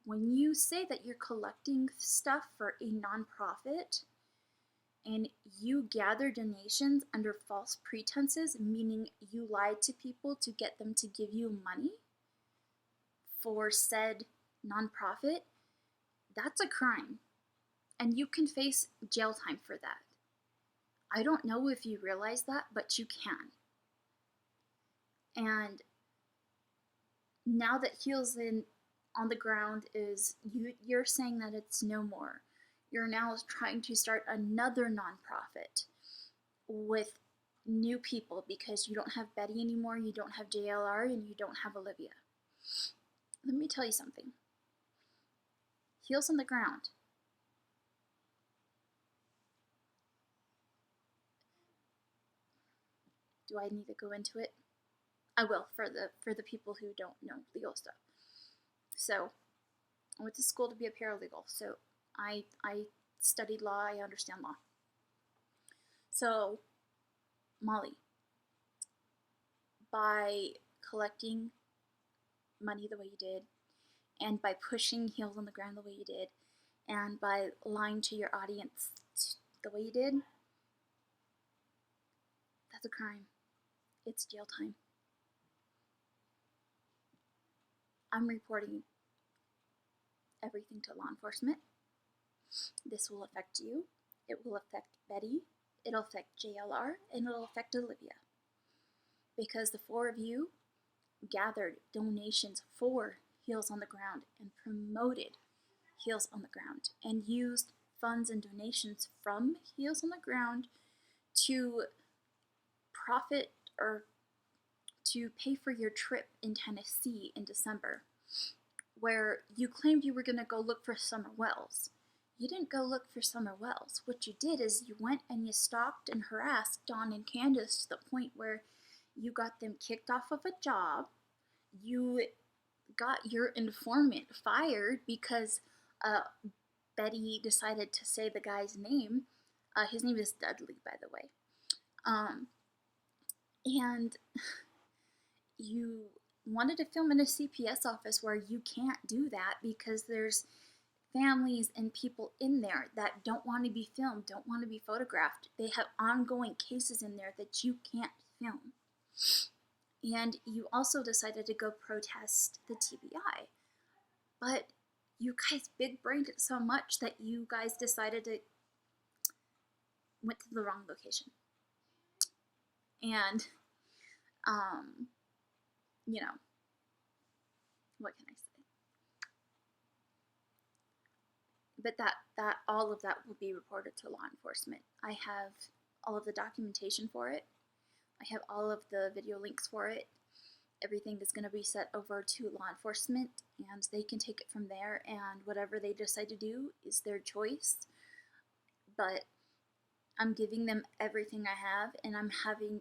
when you say that you're collecting stuff for a nonprofit and you gather donations under false pretenses, meaning you lied to people to get them to give you money for said nonprofit, that's a crime. And you can face jail time for that. I don't know if you realize that, but you can. And now that Heels on the Ground is, you're saying that it's no more. You're now trying to start another nonprofit with new people because you don't have Betty anymore, you don't have JLR, and you don't have Olivia. Let me tell you something. Heels on the Ground. Do I need to go into it? I will for the people who don't know legal stuff. So, I went to school to be a paralegal. So, I studied law. I understand law. So, Molly, by collecting money the way you did, and by pushing Heels on the Ground the way you did, and by lying to your audience the way you did, that's a crime. It's jail time. I'm reporting everything to law enforcement. This will affect you. It will affect Betty. It'll affect JLR, and it'll affect Olivia. Because the four of you gathered donations for Heels on the Ground and promoted Heels on the Ground and used funds and donations from Heels on the Ground to profit or to pay for your trip in Tennessee in December, where you claimed you were going to go look for Summer Wells. You didn't go look for Summer Wells. What you did is you went and you stalked and harassed Dawn and Candace to the point where you got them kicked off of a job. You got your informant fired because Betty decided to say the guy's name. His name is Dudley, by the way. And you wanted to film in a CPS office where you can't do that because there's families and people in there that don't want to be filmed, don't want to be photographed. They have ongoing cases in there that you can't film. And you also decided to go protest the TBI. But you guys big-brained it so much that you guys decided to went to the wrong location. And you know, what can I say? But that all of that will be reported to law enforcement. I have all of the documentation for it. I have all of the video links for it. Everything is going to be set over to law enforcement, and they can take it from there, and whatever they decide to do is their choice. But I'm giving them everything I have, and I'm having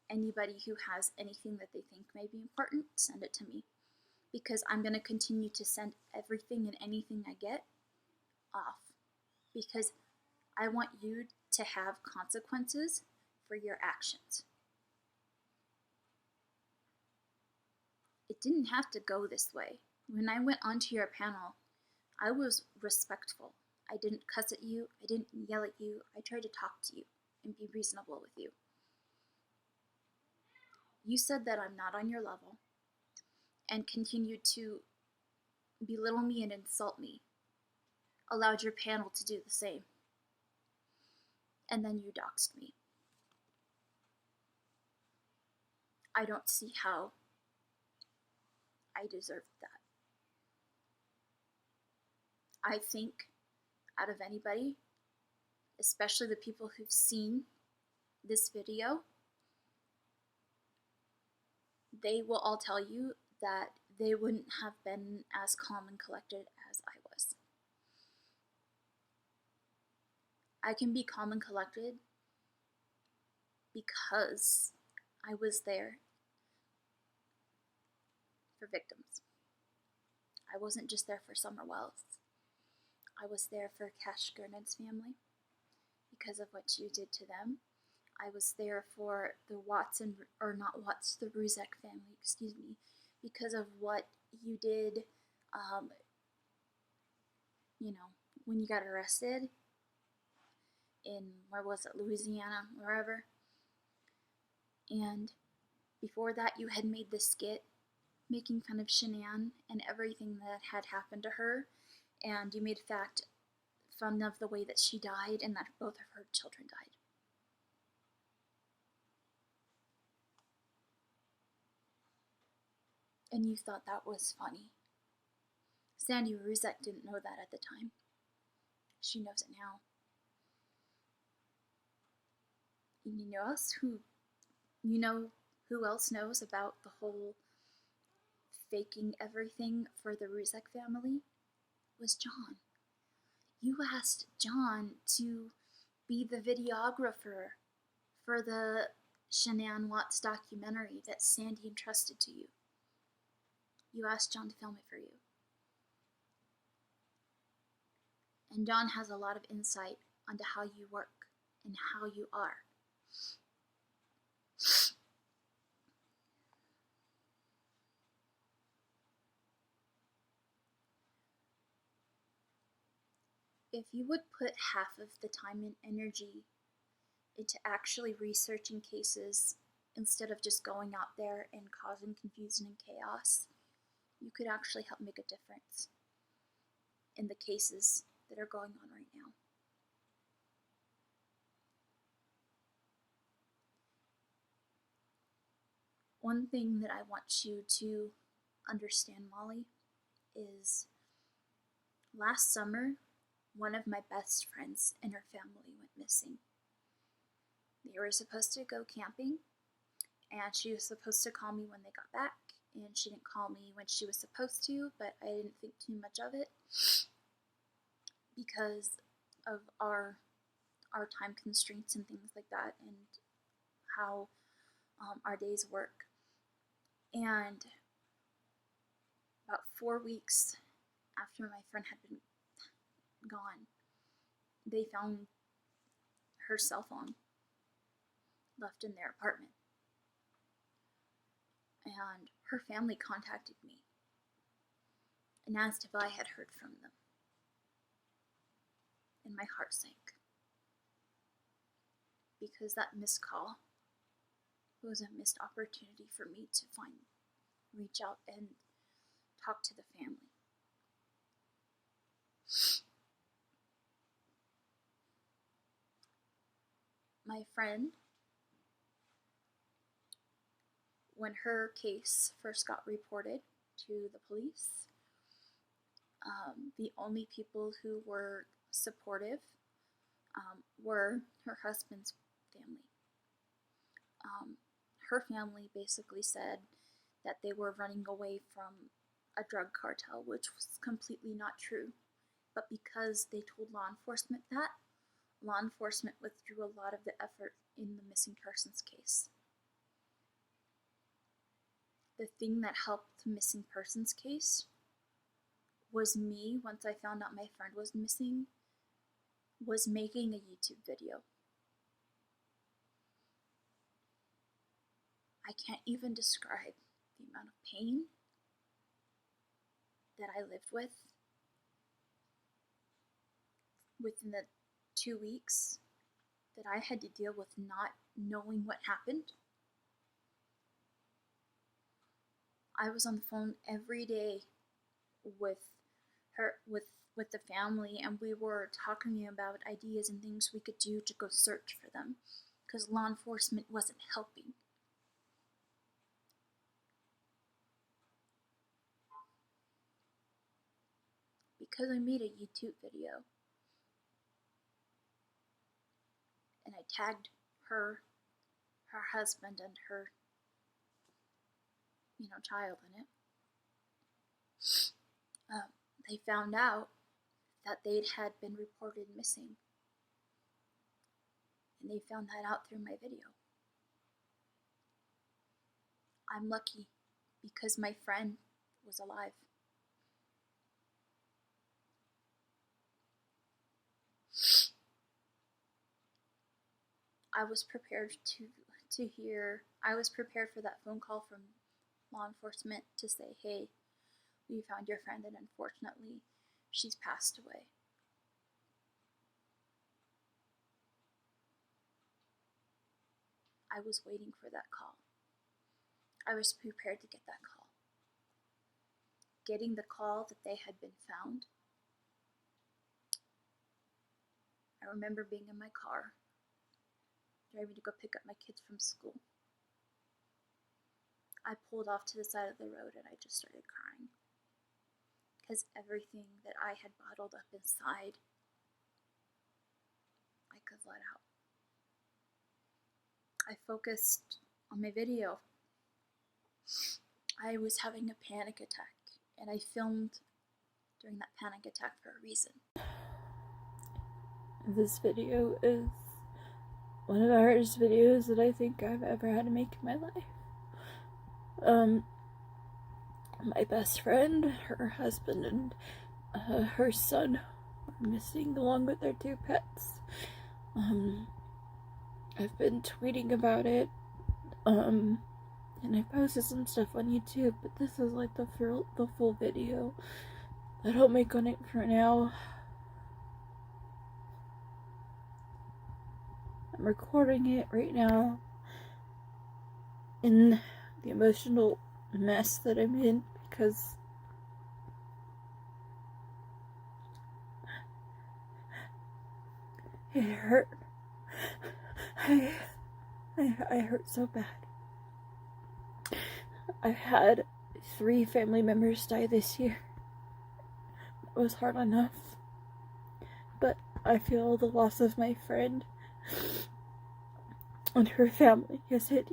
anybody who has anything that they think may be important send it to me, because I'm going to continue to send everything and anything I get off, because I want you to have consequences for your actions. It didn't have to go this way. When I went onto your panel, I was respectful. I didn't cuss at you. I didn't yell at you. I tried to talk to you and be reasonable with you. You said that I'm not on your level and continued to belittle me and insult me. Allowed your panel to do the same. And then you doxed me. I don't see how I deserved that. I think out of anybody, especially the people who've seen this video, they will all tell you that they wouldn't have been as calm and collected as I was. I can be calm and collected because I was there for victims. I wasn't just there for Summer Wells. I was there for Cash Gernon's family because of what you did to them. I was there for the the Ruzek family, excuse me, because of what you did, when you got arrested in, where was it, Louisiana, wherever. And before that, you had made this skit making fun of Shanann and everything that had happened to her, and you made fun of the way that she died and that both of her children died. And you thought that was funny. Sandy Ruzek didn't know that at the time. She knows it now. And you know who else knows about the whole faking everything for the Ruzek family? Was John. You asked John to be the videographer for the Shanann Watts documentary that Sandy entrusted to you. You asked John to film it for you. And John has a lot of insight onto how you work and how you are. If you would put half of the time and energy into actually researching cases instead of just going out there and causing confusion and chaos, you could actually help make a difference in the cases that are going on right now. One thing that I want you to understand, Molly, is last summer, one of my best friends and her family went missing. They were supposed to go camping, and she was supposed to call me when they got back, and she didn't call me when she was supposed to, but I didn't think too much of it because of our time constraints and things like that, and how our days work. And about 4 weeks after my friend had been gone, they found her cell phone left in their apartment. And her family contacted me and asked if I had heard from them. And my heart sank. Because that missed call was a missed opportunity for me to reach out and talk to the family. My friend when her case first got reported to the police, the only people who were supportive were her husband's family. Her family basically said that they were running away from a drug cartel, which was completely not true. But because they told law enforcement that, law enforcement withdrew a lot of the effort in the missing persons case. The thing that helped the missing persons case was me, once I found out my friend was missing, was making a YouTube video. I can't even describe the amount of pain that I lived with within the 2 weeks that I had to deal with not knowing what happened. I was on the phone every day with her, with the family, and we were talking about ideas and things we could do to go search for them, because law enforcement wasn't helping. Because I made a YouTube video and I tagged her husband and her, child in it, they found out that they had been reported missing. And they found that out through my video. I'm lucky because my friend was alive. I was prepared I was prepared for that phone call from law enforcement to say, hey, we found your friend and unfortunately she's passed away. I was waiting for that call. I was prepared to get that call. Getting the call that they had been found, I remember being in my car, driving to go pick up my kids from school. I pulled off to the side of the road and I just started crying. Because everything that I had bottled up inside, I could let out. I focused on my video. I was having a panic attack, and I filmed during that panic attack for a reason. This video is one of the hardest videos that I think I've ever had to make in my life. My best friend, her husband, and her son are missing along with their 2 pets. I've been tweeting about it, and I posted some stuff on YouTube, but this is like the full video that I'll make on it for now. I'm recording it right now in the emotional mess that I'm in because it hurt. I hurt so bad. I've had 3 family members die this year. It was hard enough. But I feel the loss of my friend and her family has hit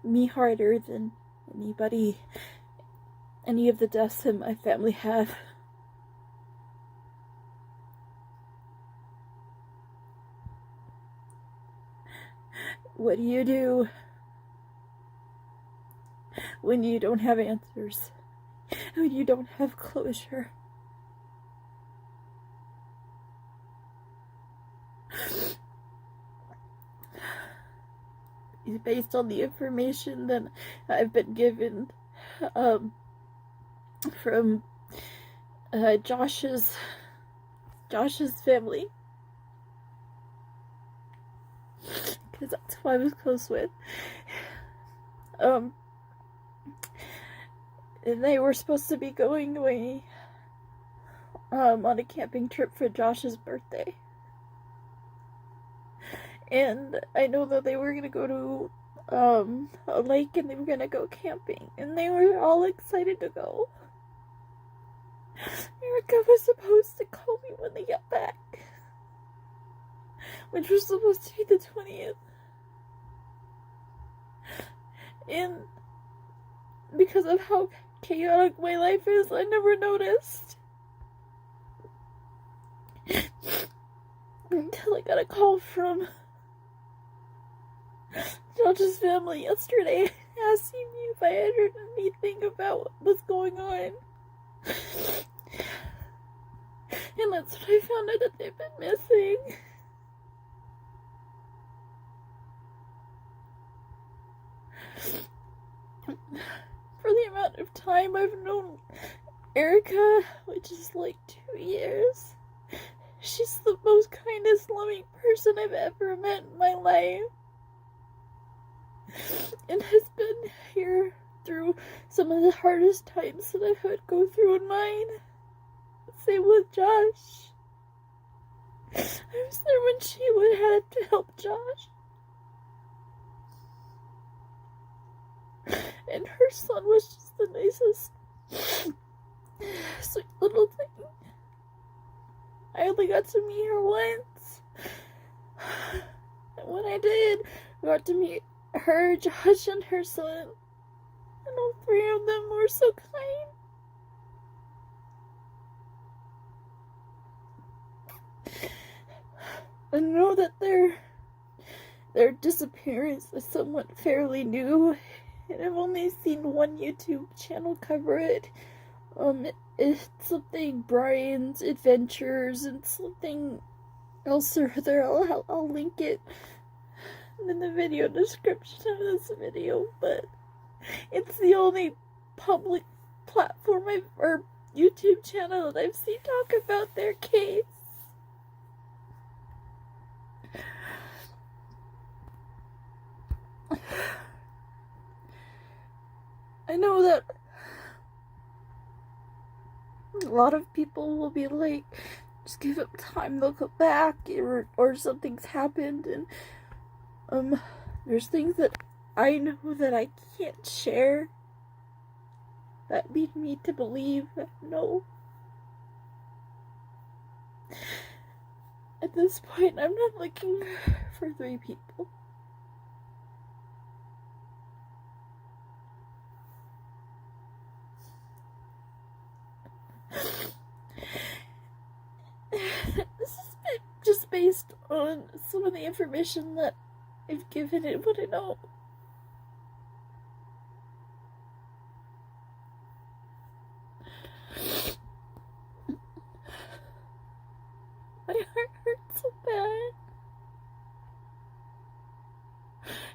me harder than any of the deaths in my family have. What do you do when you don't have answers? When you don't have closure? Based on the information that I've been given from Josh's family, because that's who I was close with. And they were supposed to be going away on a camping trip for Josh's birthday. And I know that they were going to go to a lake and they were gonna go camping, and they were all excited to go. Erica was supposed to call me when they got back, which was supposed to be the 20th. And because of how chaotic my life is, I never noticed. Until I got a call from Josh's family yesterday asking me if I had heard anything about what was going on. And that's when I found out that they've been missing. For the amount of time I've known Erica, which is like 2 years, she's the most kindest, loving person I've ever met in my life. And has been here through some of the hardest times that I've had go through in mine. Same with Josh. I was there when she would have to help Josh. And her son was just the nicest, sweet little thing. I only got to meet her once. And when I did, I got to meet her, Josh, and her son. And all three of them were so kind. I know that their disappearance is somewhat fairly new, and I've only seen one YouTube channel cover it. It's something Brian's Adventures and something else or other. I'll link it in the video description of this video, but it's the only public platform or YouTube channel that I've seen talk about their case. I know that a lot of people will be like, just give them time, they'll come back, or something's happened, and there's things that I know that I can't share that lead me to believe that no. At this point, I'm not looking for 3 people. This is just based on some of the information that I've given it, what I know. My heart hurts so bad.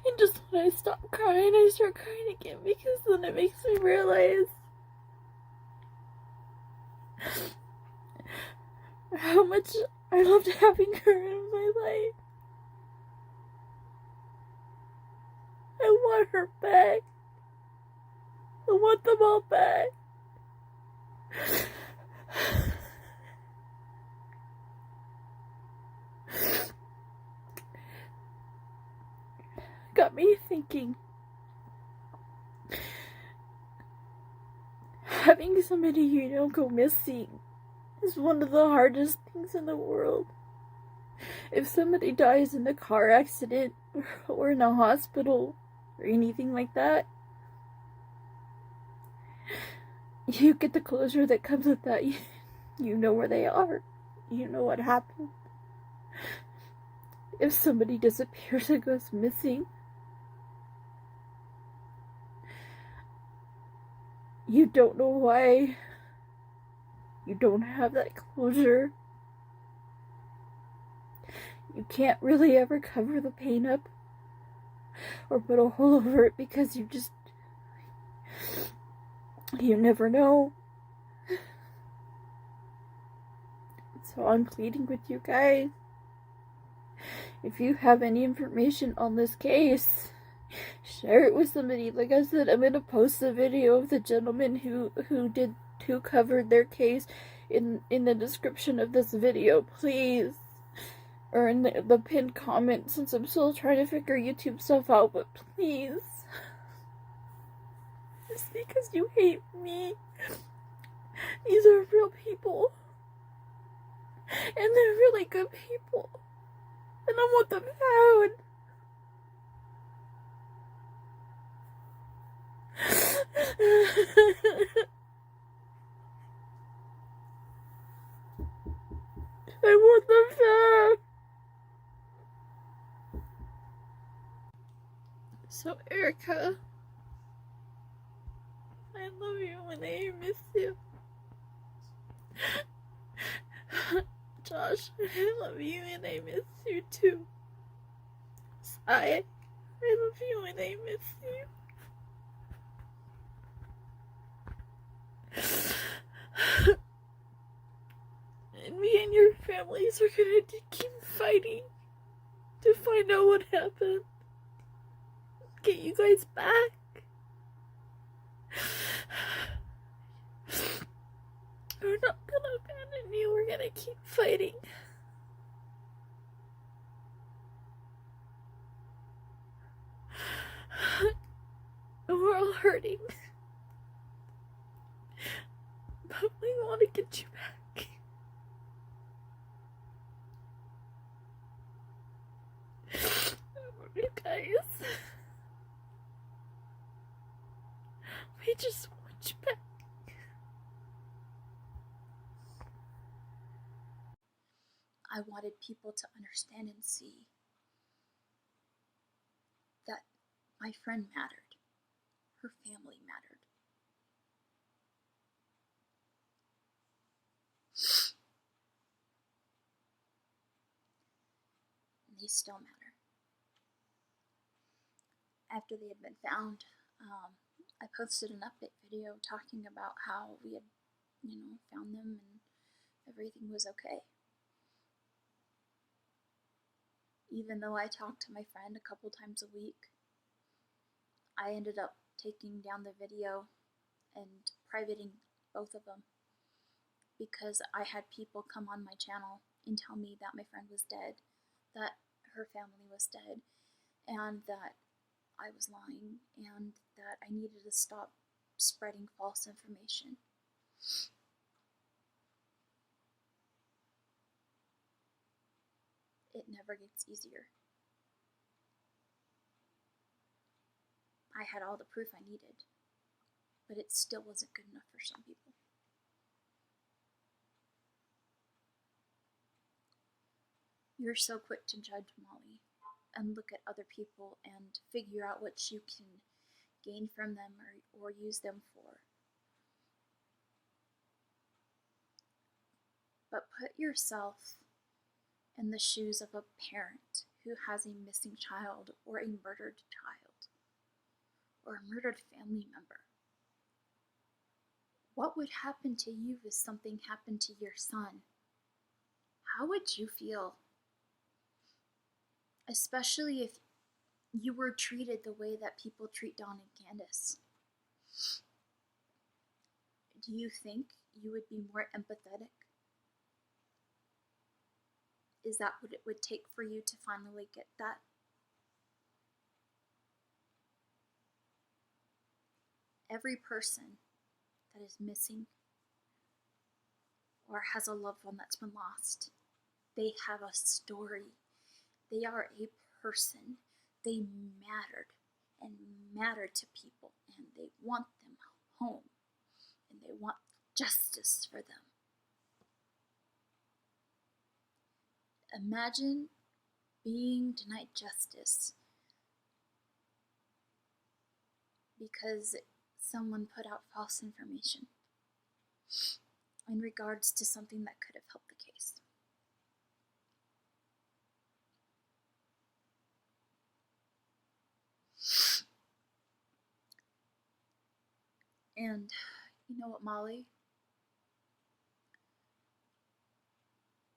And just when I stop crying, I start crying again, because then it makes me realize how much I loved having her in my life. I want her back. I want them all back. Got me thinking. Having somebody you know go missing is one of the hardest things in the world. If somebody dies in a car accident or in a hospital or anything like that, you get the closure that comes with that. You know where they are. You know what happened. If somebody disappears and goes missing, you don't know why. You don't have that closure. You can't really ever cover the pain up or put a hole over it, because you never know. So I'm pleading with you guys. If you have any information on this case, share it with somebody. Like I said, I'm gonna post a video of the gentleman who covered their case in the description of this video. Please or in the pinned comment, since I'm still trying to figure YouTube stuff out, but please. Just because you hate me. These are real people. And they're really good people. And I want them found. I want them found. So, Erica, I love you and I miss you. Josh, I love you and I miss you too. I love you and I miss you. And me and your families are gonna keep fighting to find out what happened. Get you guys back. We're not gonna abandon you. We're gonna keep fighting. We're all hurting. But we want to get you back. You guys. We just want you back. I wanted people to understand and see that my friend mattered. Her family mattered. And they still matter. After they had been found, I posted an update video talking about how we had, found them and everything was okay. Even though I talked to my friend a couple times a week, I ended up taking down the video and privating both of them because I had people come on my channel and tell me that my friend was dead, that her family was dead, and that I was lying, and that I needed to stop spreading false information. It never gets easier. I had all the proof I needed, but it still wasn't good enough for some people. You're so quick to judge, Molly, and look at other people and figure out what you can gain from them or use them for. But put yourself in the shoes of a parent who has a missing child or a murdered child or a murdered family member. What would happen to you if something happened to your son? How would you feel? Especially if you were treated the way that people treat Dawn and Candace. Do you think you would be more empathetic? Is that what it would take for you to finally get that? Every person that is missing or has a loved one that's been lost, they have a story. They are a person. They mattered and matter to people, and they want them home, and they want justice for them. Imagine being denied justice because someone put out false information in regards to something that could have helped the case. And you know what, Molly?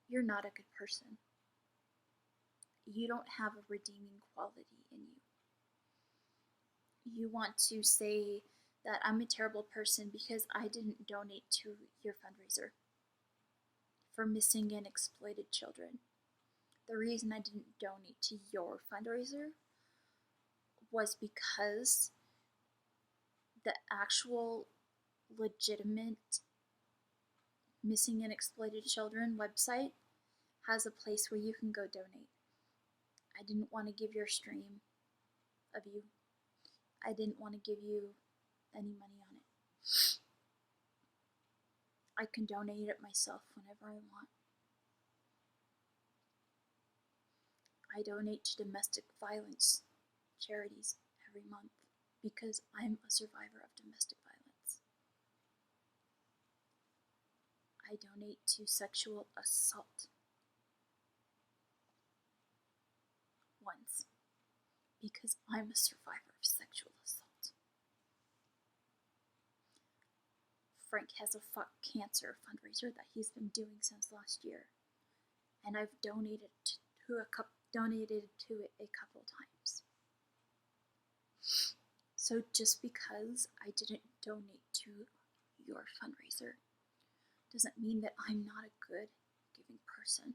You're not a good person. You don't have a redeeming quality in you. You want to say that I'm a terrible person because I didn't donate to your fundraiser for missing and exploited children. the reason I didn't donate to your fundraiser was because the actual legitimate missing and exploited children website has a place where you can go donate. I didn't want to give your stream of you. I didn't want to give you any money on it. I can donate it myself whenever I want. I donate to domestic violence charities every month because I'm a survivor of domestic violence. I donate to sexual assault ones because I'm a survivor of sexual assault. Frank has a fuck cancer fundraiser that he's been doing since last year, and I've donated to it a couple times. So just because I didn't donate to your fundraiser doesn't mean that I'm not a good giving person.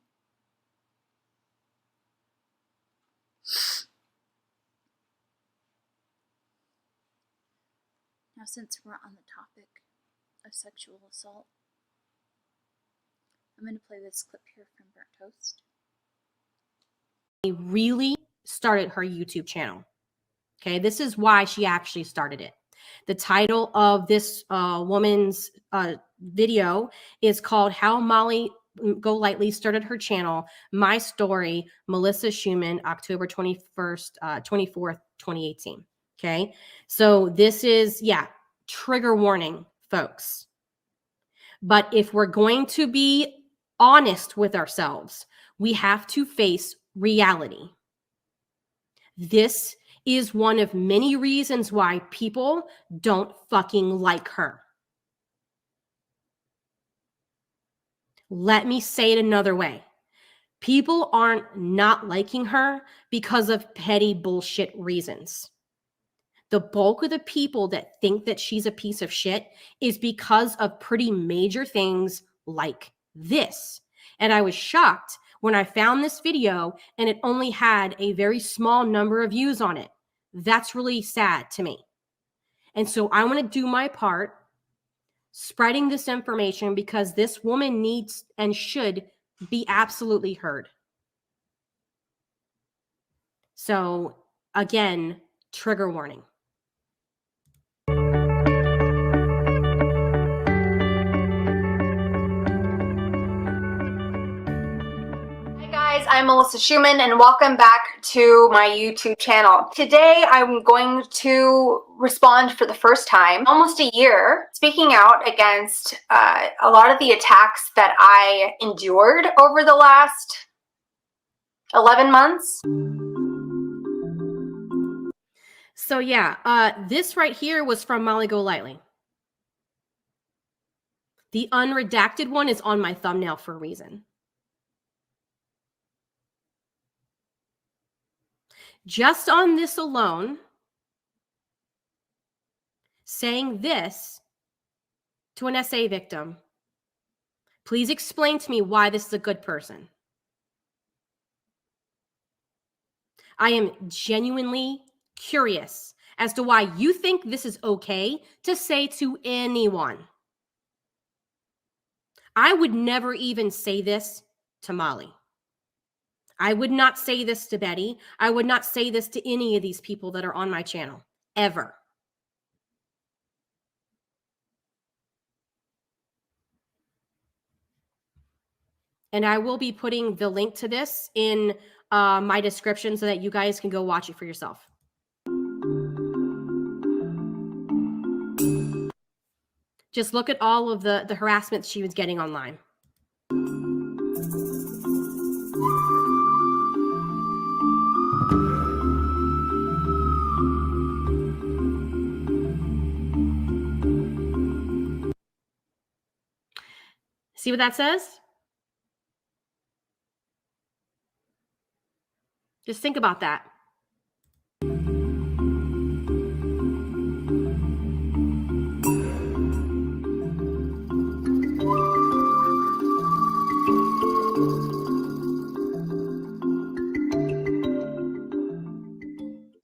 Now, since we're on the topic of sexual assault, I'm going to play this clip here from Burnt Toast. Really started her YouTube channel. Okay, this is why she actually started it. The title of this woman's video is called How Molly Golightly Started Her Channel, My Story, Melissa Schumann, October 24th, 2018. Okay, so this is, trigger warning, folks. But if we're going to be honest with ourselves, we have to face reality. This is one of many reasons why people don't fucking like her. Let me say it another way. People aren't not liking her because of petty bullshit reasons. The bulk of the people that think that she's a piece of shit is because of pretty major things like this. And I was shocked when I found this video and it only had a very small number of views on it. That's really sad to me. And so I want to do my part spreading this information because this woman needs and should be absolutely heard. So again, trigger warning. I'm Melissa Schumann and welcome back to my YouTube channel. Today I'm going to respond for the first time, almost a year, speaking out against a lot of the attacks that I endured over the last 11 months. So this right here was from Molly Golightly. The unredacted one is on my thumbnail for a reason. Just on this alone, saying this to an SA victim, please explain to me why this is a good person. I am genuinely curious as to why you think this is okay to say to anyone. I would never even say this to Molly. I would not say this to Betty. I would not say this to any of these people that are on my channel, ever. And I will be putting the link to this in my description so that you guys can go watch it for yourself. Just look at all of the harassment she was getting online. See what that says? Just think about that.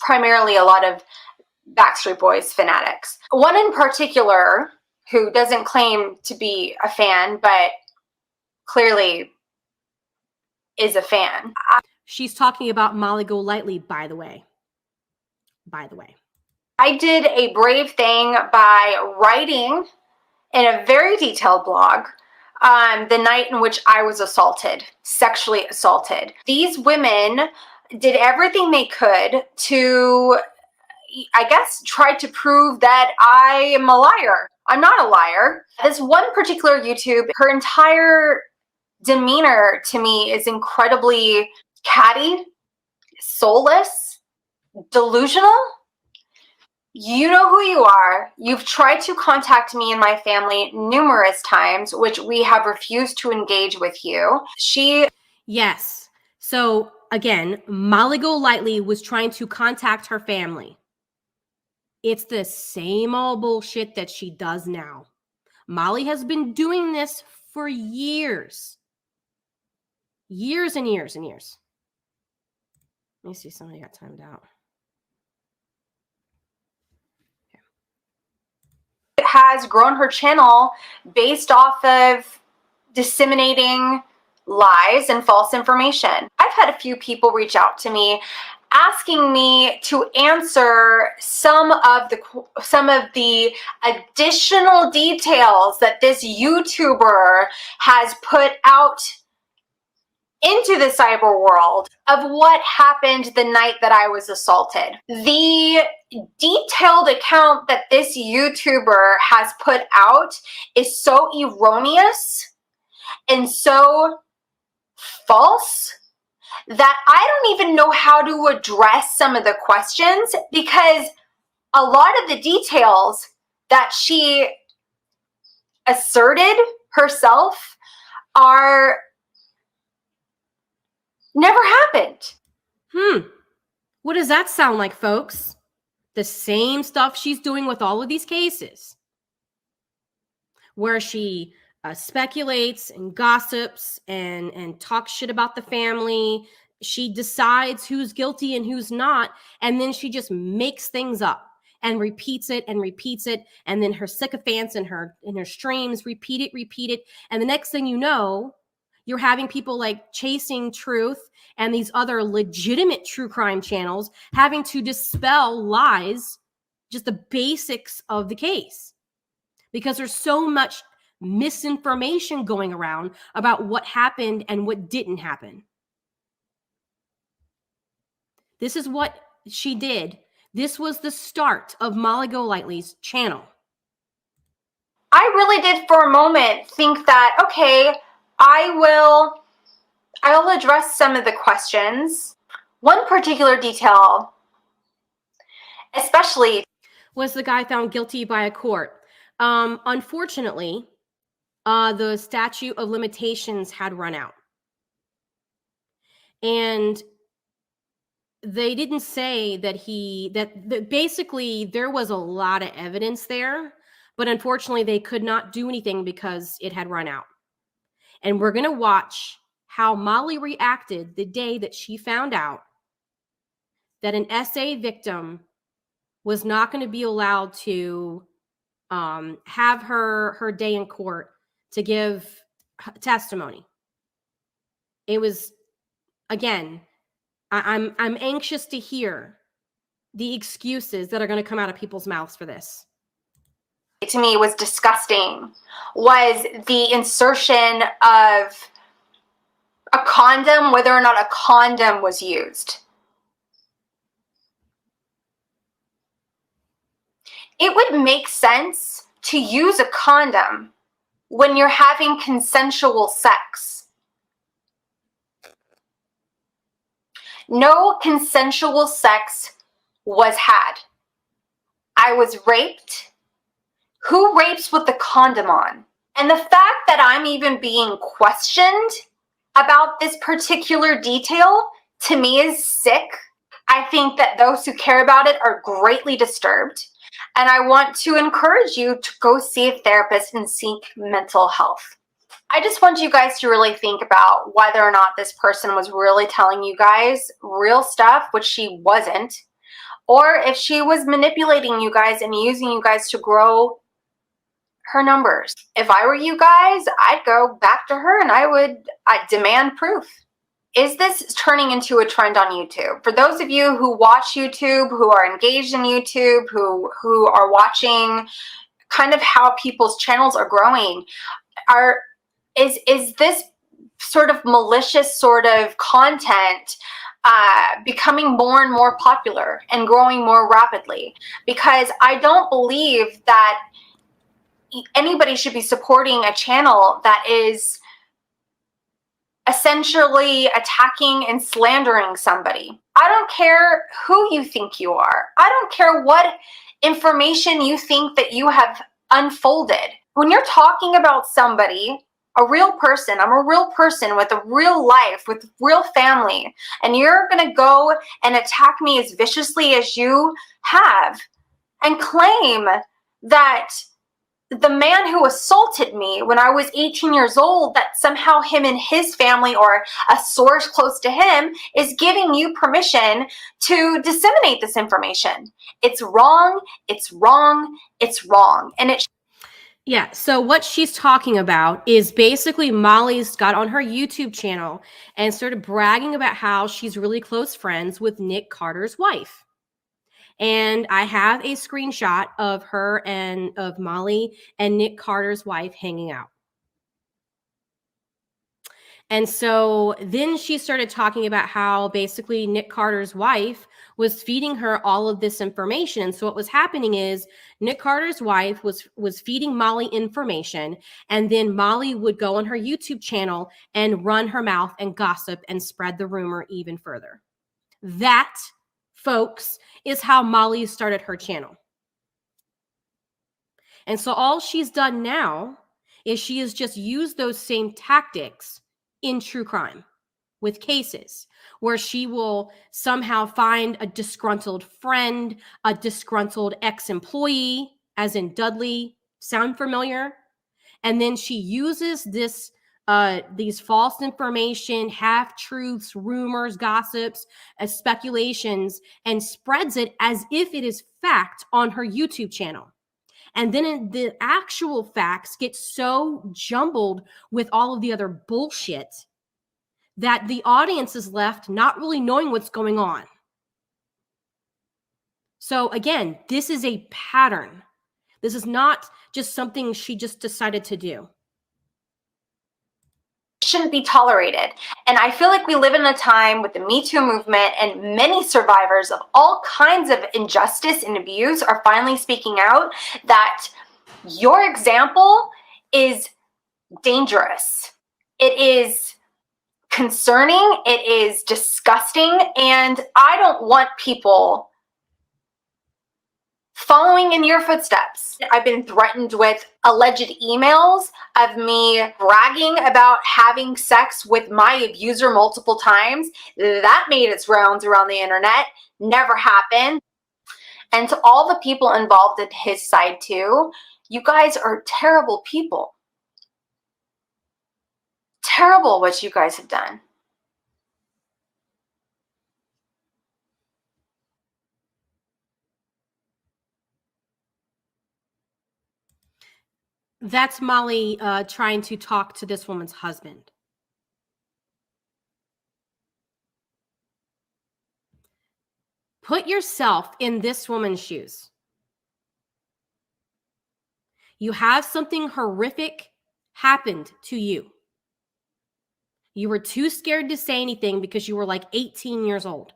primarily a lot of Backstreet Boys fanatics. One in particular who doesn't claim to be a fan, but clearly is a fan. She's talking about Molly Golightly, by the way. By the way. I did a brave thing by writing in a very detailed blog the night in which I was assaulted, sexually assaulted. These women did everything they could to, I guess, try to prove that I am a liar. I'm not a liar. This one particular YouTube, her entire demeanor to me is incredibly catty, soulless, delusional. You know who you are. You've tried to contact me and my family numerous times, which we have refused to engage with you. Yes. So again, Molly Golightly was trying to contact her family. It's the same old bullshit that she does now. Molly has been doing this for years. Years and years and years. Let me see, somebody got timed out. Has grown her channel based off of disseminating lies and false information. I've had a few people reach out to me asking me to answer some of the additional details that this YouTuber has put out into the cyber world of what happened the night that I was assaulted. The detailed account that this YouTuber has put out is so erroneous and so false that I don't even know how to address some of the questions, because a lot of the details that she asserted herself are never happened. What does that sound like, folks? The same stuff she's doing with all of these cases, where she speculates and gossips and talks shit about the family. She decides who's guilty and who's not, and then she just makes things up and repeats it, and then her sycophants and her streams repeat it, and the next thing you know, you're having people like Chasing Truth and these other legitimate true crime channels having to dispel lies, just the basics of the case, because there's so much misinformation going around about what happened and what didn't happen. This is what she did. This was the start of Molly Golightly's channel. I really did for a moment think that, okay, I'll address some of the questions. One particular detail, especially, was the guy found guilty by a court. Unfortunately, the statute of limitations had run out. And they didn't say that basically there was a lot of evidence there, but unfortunately they could not do anything because it had run out. And we're going to watch how Molly reacted the day that she found out that an SA victim was not going to be allowed to have her day in court to give testimony. It was, again, I'm anxious to hear the excuses that are going to come out of people's mouths for this. To me, was disgusting, was the insertion of a condom, whether or not a condom was used. It would make sense to use a condom when you're having consensual sex. No consensual sex was had. I was raped. Who rapes with the condom on? And the fact that I'm even being questioned about this particular detail, to me, is sick. I think that those who care about it are greatly disturbed. And I want to encourage you to go see a therapist and seek mental health. I just want you guys to really think about whether or not this person was really telling you guys real stuff, which she wasn't, or if she was manipulating you guys and using you guys to grow her numbers. If I were you guys, I'd go back to her and I'd demand proof. Is this turning into a trend on YouTube? For those of you who watch YouTube, who are engaged in YouTube, who are watching kind of how people's channels are growing, is this sort of malicious sort of content becoming more and more popular and growing more rapidly? Because I don't believe that anybody should be supporting a channel that is essentially attacking and slandering somebody. I don't care who you think you are. I don't care what information you think that you have unfolded. When you're talking about somebody, a real person, I'm a real person with a real life, with real family, and you're gonna go and attack me as viciously as you have and claim that the man who assaulted me when I was 18 years old, that somehow him and his family or a source close to him is giving you permission to disseminate this information. It's wrong, it's wrong, it's wrong. And it Yeah, so what she's talking about is basically Molly's got on her YouTube channel and started bragging about how she's really close friends with Nick Carter's wife. And I have a screenshot of her and of Molly and Nick Carter's wife hanging out. And so then she started talking about how basically Nick Carter's wife was feeding her all of this information. And so what was happening is Nick Carter's wife was feeding Molly information, and then Molly would go on her YouTube channel and run her mouth and gossip and spread the rumor even further. That, folks, is how Molly started her channel. And so all she's done now is she has just used those same tactics in true crime with cases where she will somehow find a disgruntled friend, a disgruntled ex-employee, as in Dudley. Sound familiar? And then she uses this these false information, half-truths, rumors, gossips, speculations, and spreads it as if it is fact on her YouTube channel. And then the actual facts get so jumbled with all of the other bullshit that the audience is left not really knowing what's going on. So again, this is a pattern. This is not just something she just decided to do. Shouldn't be tolerated. And I feel like we live in a time with the Me Too movement, and many survivors of all kinds of injustice and abuse are finally speaking out, that your example is dangerous. It is concerning. It is disgusting. And I don't want people following in your footsteps. I've been threatened with alleged emails of me bragging about having sex with my abuser multiple times. That made its rounds around the internet. Never happened. And to all the people involved in his side too, you guys are terrible people. Terrible what you guys have done. That's Molly trying to talk to this woman's husband. Put yourself in this woman's shoes. You have something horrific happened to you. You were too scared to say anything because you were like 18 years old.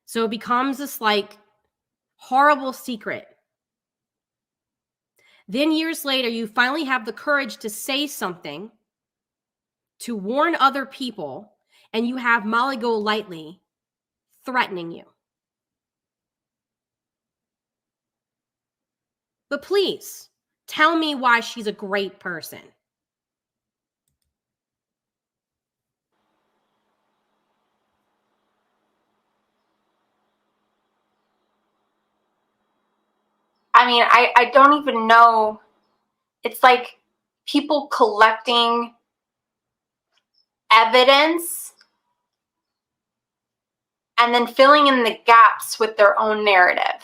So it becomes this like horrible secret. Then years later, you finally have the courage to say something, to warn other people, and you have Molly Golightly threatening you. But please, tell me why she's a great person. I mean, I don't even know. It's like people collecting evidence and then filling in the gaps with their own narrative.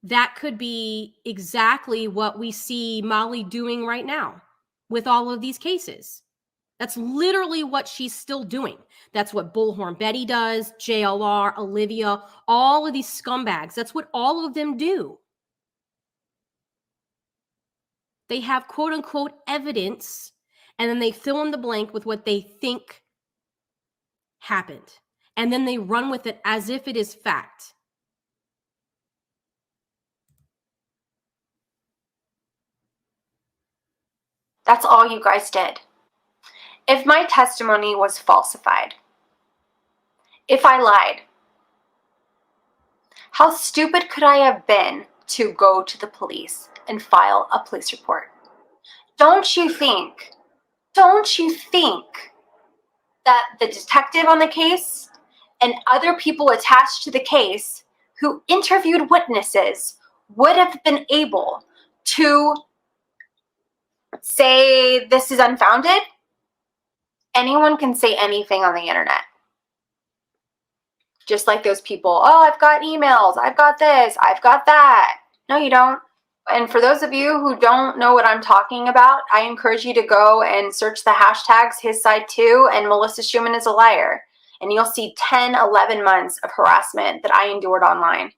That could be exactly what we see Molly doing right now with all of these cases. That's literally what she's still doing. That's what Bullhorn Betty does, JLR, Olivia, all of these scumbags. That's what all of them do. They have quote unquote evidence, and then they fill in the blank with what they think happened. And then they run with it as if it is fact. That's all you guys did. If my testimony was falsified, if I lied, how stupid could I have been to go to the police and file a police report? Don't you think that the detective on the case and other people attached to the case who interviewed witnesses would have been able to say this is unfounded? Anyone can say anything on the internet. Just like those people, oh, I've got emails, I've got this, I've got that. No, you don't. And for those of you who don't know what I'm talking about, I encourage you to go and search the hashtags his side too and Melissa Schumann is a liar. And you'll see 10, 11 months of harassment that I endured online.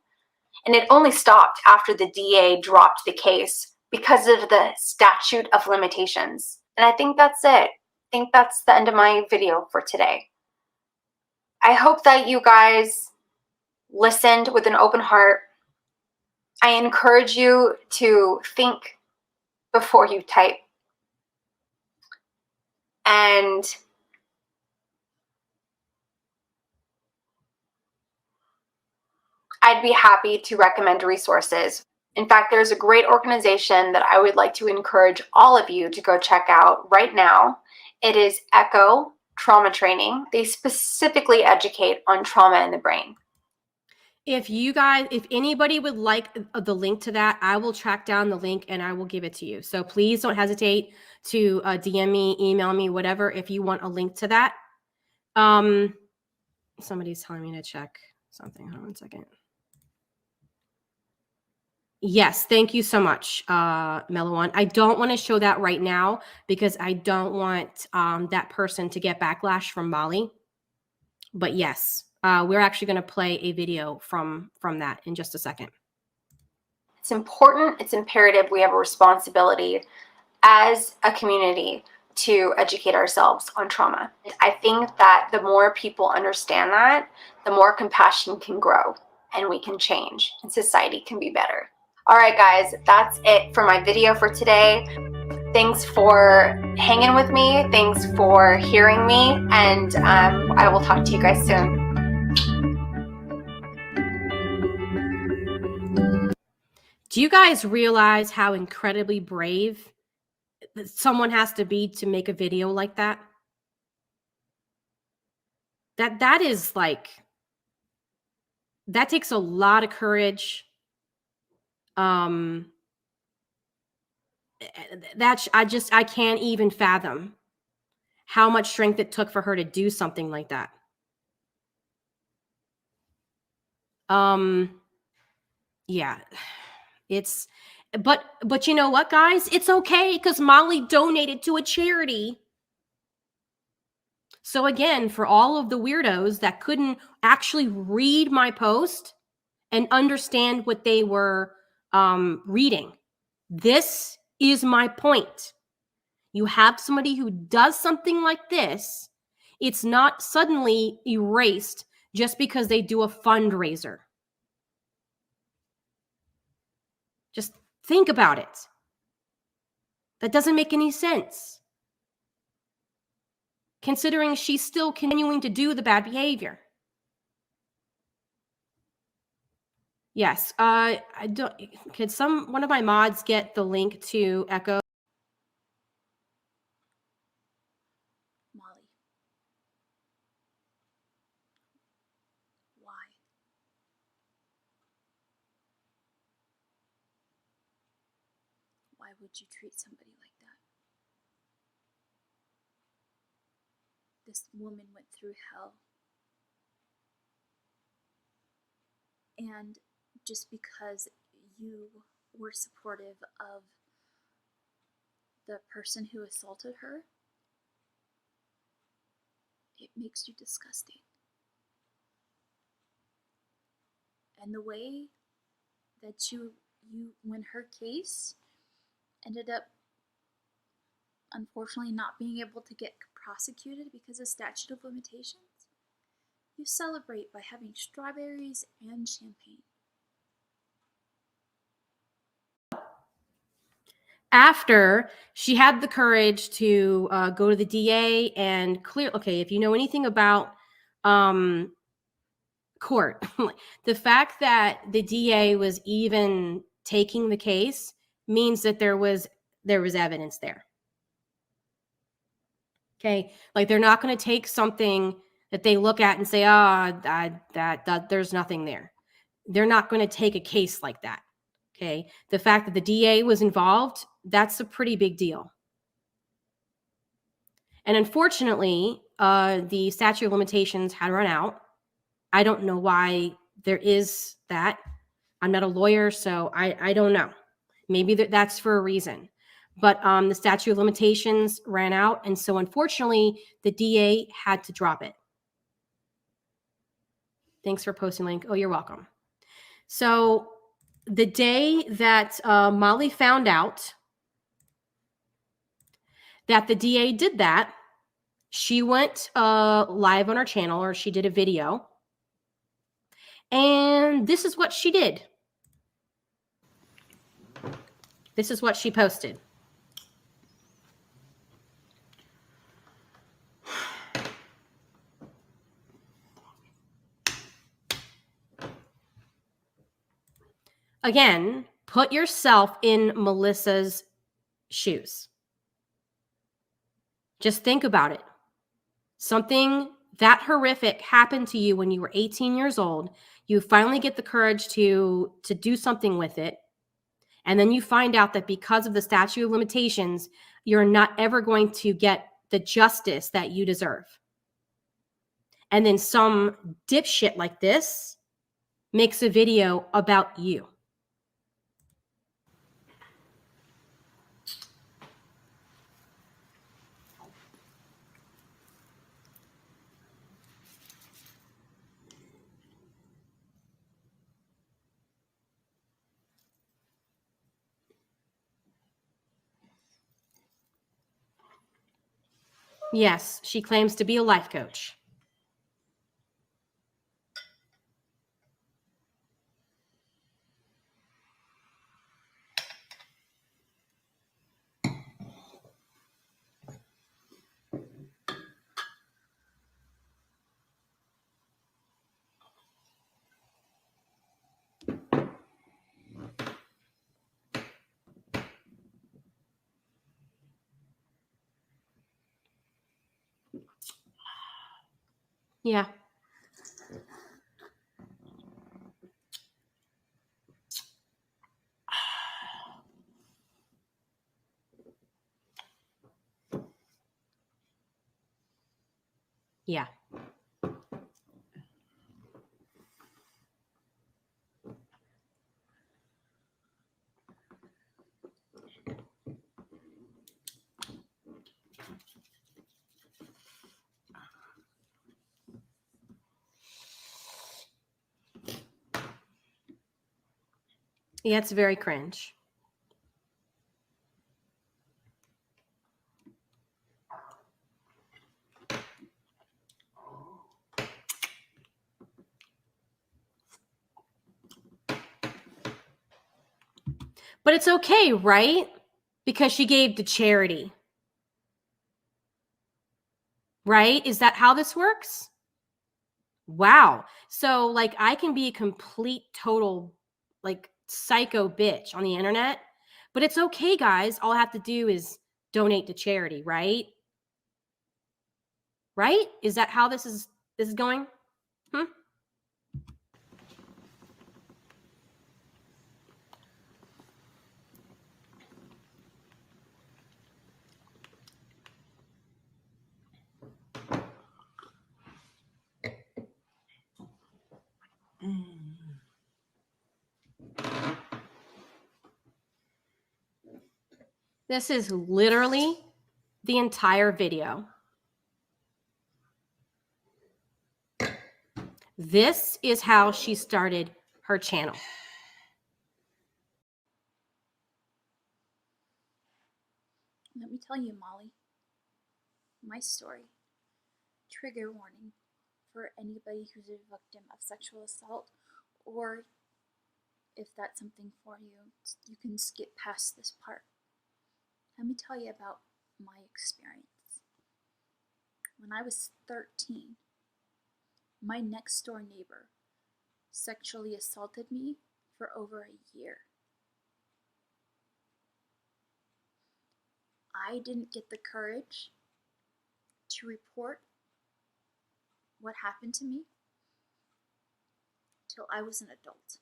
And it only stopped after the DA dropped the case because of the statute of limitations. And I think that's it. I think that's the end of my video for today. I hope that you guys listened with an open heart. I encourage you to think before you type. And I'd be happy to recommend resources. In fact, there's a great organization that I would like to encourage all of you to go check out right now. It is Echo Trauma Training. They specifically educate on trauma in the brain. If anybody would like the link to that, I will track down the link and I will give it to you. So please don't hesitate to DM me, email me, whatever, if you want a link to that. Somebody's telling me to check something. Hold on 1 second. Yes, thank you so much, Mellow. I don't want to show that right now because I don't want that person to get backlash from Molly. But yes, we're actually going to play a video from that in just a second. It's important, it's imperative, we have a responsibility as a community to educate ourselves on trauma. I think that the more people understand that, the more compassion can grow and we can change and society can be better. All right, guys, that's it for my video for today. Thanks for hanging with me. Thanks for hearing me. And I will talk to you guys soon. Do you guys realize how incredibly brave someone has to be to make a video like that? That is like, that takes a lot of courage. I can't even fathom how much strength it took for her to do something like that. Yeah, but you know what, guys? It's okay because Molly donated to a charity. So again, for all of the weirdos that couldn't actually read my post and understand what they were reading, this is my point. You have somebody who does something like this, it's not suddenly erased just because they do a fundraiser. Just think about it. That doesn't make any sense, considering she's still continuing to do the bad behavior. Yes, I don't. Could one of my mods get the link to Echo? Molly. Why? Why would you treat somebody like that? This woman went through hell. And just because you were supportive of the person who assaulted her, it makes you disgusting. And the way that you when her case ended up unfortunately not being able to get prosecuted because of statute of limitations, you celebrate by having strawberries and champagne. After she had the courage to go to the DA and clear, okay, if you know anything about court, the fact that the DA was even taking the case means that there was evidence there. Okay, like they're not going to take something that they look at and say, that there's nothing there. They're not going to take a case like that. Okay, the fact that the DA was involved, that's a pretty big deal. And unfortunately, the statute of limitations had run out. I don't know why there is that. I'm not a lawyer, so I don't know. Maybe that's for a reason. But the statute of limitations ran out, and so unfortunately, the DA had to drop it. Thanks for posting link. Oh, you're welcome. So the day that Molly found out that the DA did that, she went live on our channel, or she did a video. And this is what she did. This is what she posted. Again, put yourself in Melissa's shoes. Just think about it. Something that horrific happened to you when you were 18 years old. You finally get the courage to do something with it. And then you find out that because of the statute of limitations, you're not ever going to get the justice that you deserve. And then some dipshit like this makes a video about you. Yes, she claims to be a life coach. Yeah. Yeah. Yeah, it's very cringe. But it's okay, right? Because she gave to charity. Right? Is that how this works? Wow. So, like, I can be a complete, total, like, psycho bitch on the internet, but it's okay, guys. All I have to do is donate to charity, right? Right? Is that how this is going? This is literally the entire video. This is how she started her channel. Let me tell you, Molly, my story, trigger warning for anybody who's a victim of sexual assault, or if that's something for you, you can skip past this part. Let me tell you about my experience. When I was 13, my next door neighbor sexually assaulted me for over a year. I didn't get the courage to report what happened to me till I was an adult.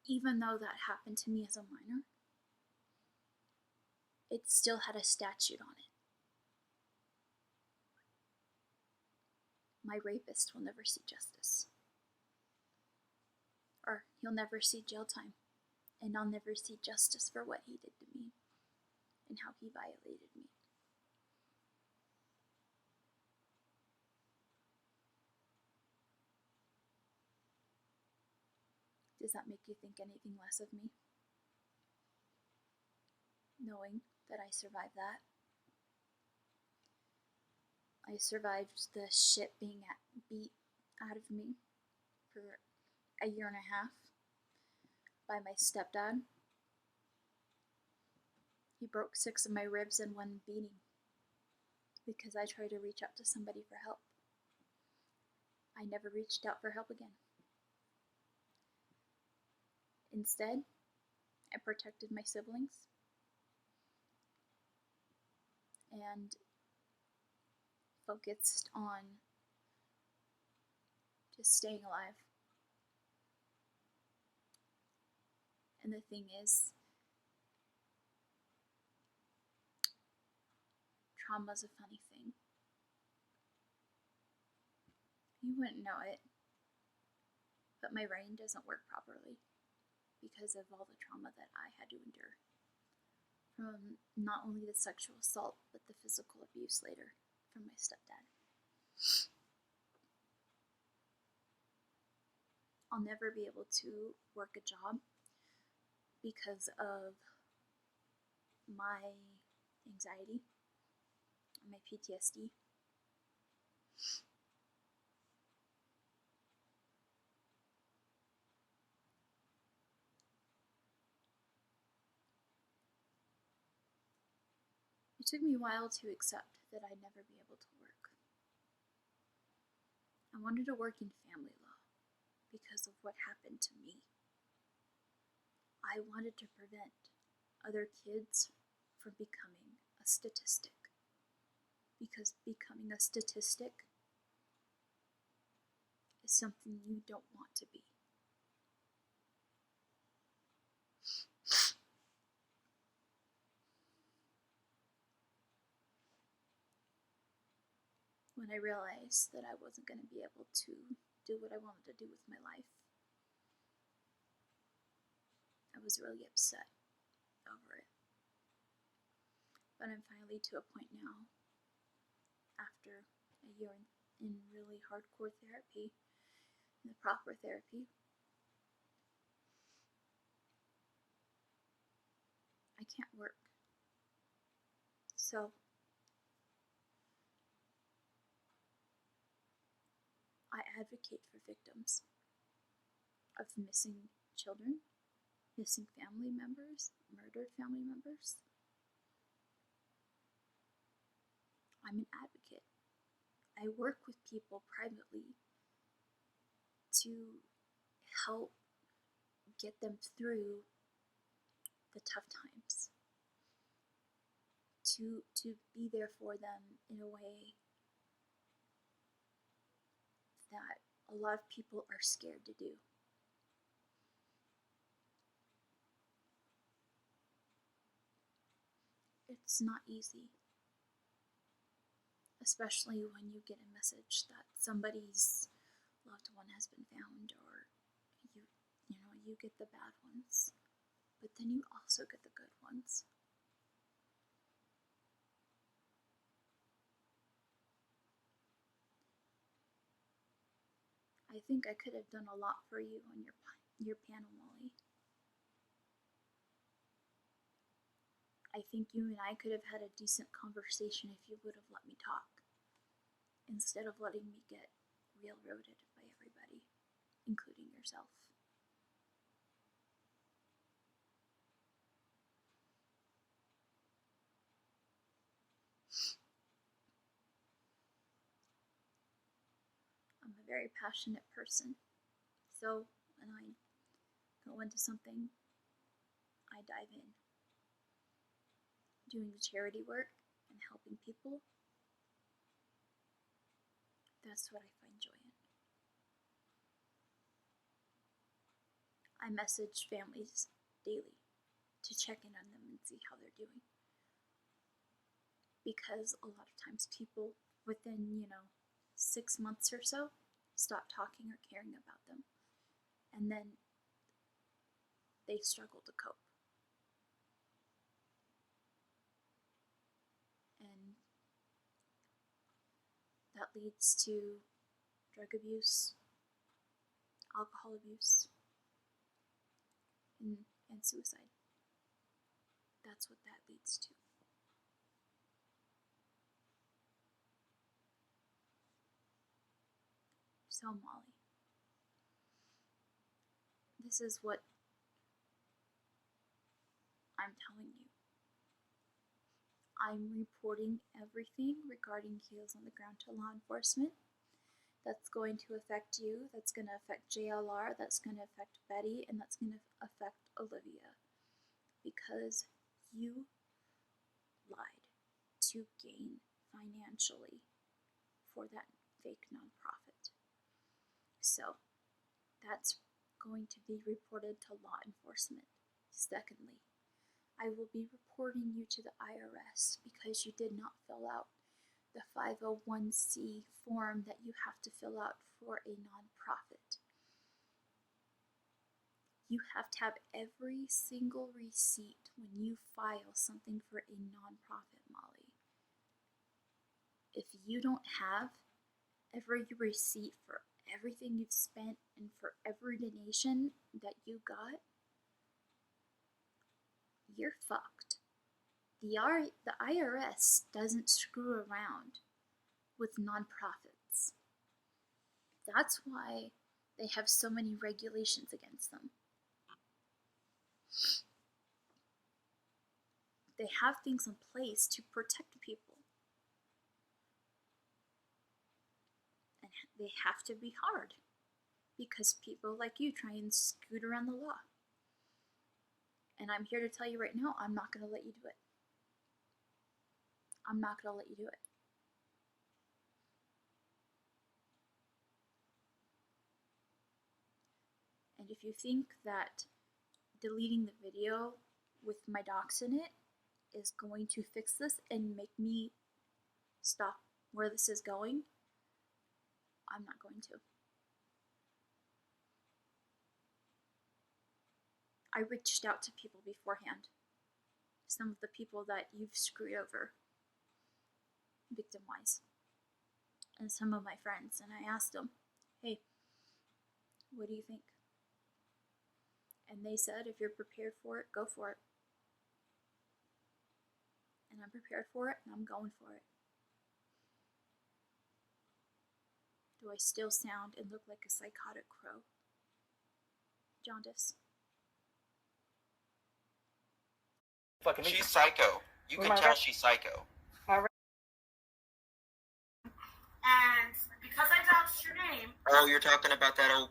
Even though that happened to me as a minor, it still had a statute on it. My rapist will never see justice. Or he'll never see jail time. And I'll never see justice for what he did to me and how he violated me. Does that make you think anything less of me? Knowing that I survived that? I survived the shit being beat out of me for a year and a half by my stepdad. He broke 6 of my ribs in one beating because I tried to reach out to somebody for help. I never reached out for help again. Instead, I protected my siblings and focused on just staying alive. And the thing is, trauma's a funny thing. You wouldn't know it, but my brain doesn't work properly because of all the trauma that I had to endure. From not only the sexual assault, but the physical abuse later from my stepdad. I'll never be able to work a job because of my anxiety, my PTSD. It took me a while to accept that I'd never be able to work. I wanted to work in family law because of what happened to me. I wanted to prevent other kids from becoming a statistic, because becoming a statistic is something you don't want to be. When I realized that I wasn't going to be able to do what I wanted to do with my life, I was really upset over it. But I'm finally to a point now, after a year in really hardcore therapy, the proper therapy, I can't work. So I advocate for victims of missing children, missing family members, murdered family members. I'm an advocate. I work with people privately to help get them through the tough times, to be there for them in a way that a lot of people are scared to do. It's not easy, especially when you get a message that somebody's loved one has been found, or you get the bad ones. but then you also get the good ones. I think I could have done a lot for you on your panel, Molly. I think you and I could have had a decent conversation if you would have let me talk, instead of letting me get railroaded by everybody, including yourself. I'm a very passionate person, so when I go into something, I dive in. Doing charity work and helping people, that's what I find joy in. I message families daily to check in on them and see how they're doing. Because a lot of times people within, 6 months or so stop talking or caring about them. And then they struggle to cope. And that leads to drug abuse, alcohol abuse, and suicide. That's what that leads to. So, Molly, this is what I'm telling you. I'm reporting everything regarding heels on the ground to law enforcement. That's going to affect you, that's going to affect JLR, that's going to affect Betty, and that's going to affect Olivia. Because you lied to gain financially for that fake nonprofit. So, that's going to be reported to law enforcement. Secondly, I will be reporting you to the IRS because you did not fill out the 501c form that you have to fill out for a nonprofit. You have to have every single receipt when you file something for a nonprofit, Molly. If you don't have every receipt for everything you've spent and for every donation that you got, you're fucked. The IRS doesn't screw around with nonprofits. That's why they have so many regulations against them. They have things in place to protect people. And they have to be hard because people like you try and scoot around the law. And I'm here to tell you right now, I'm not going to let you do it. I'm not going to let you do it. And if you think that deleting the video with my docs in it is going to fix this and make me stop where this is going, I'm not going to. I reached out to people beforehand. Some of the people that you've screwed over, victim-wise. And some of my friends, and I asked them, hey, what do you think? And they said, if you're prepared for it, go for it. And I'm prepared for it, and I'm going for it. Do I still sound and look like a psychotic crow? Jaundice. She's psycho. You can tell she's psycho. And because I doxed your name. Oh, you're talking about that old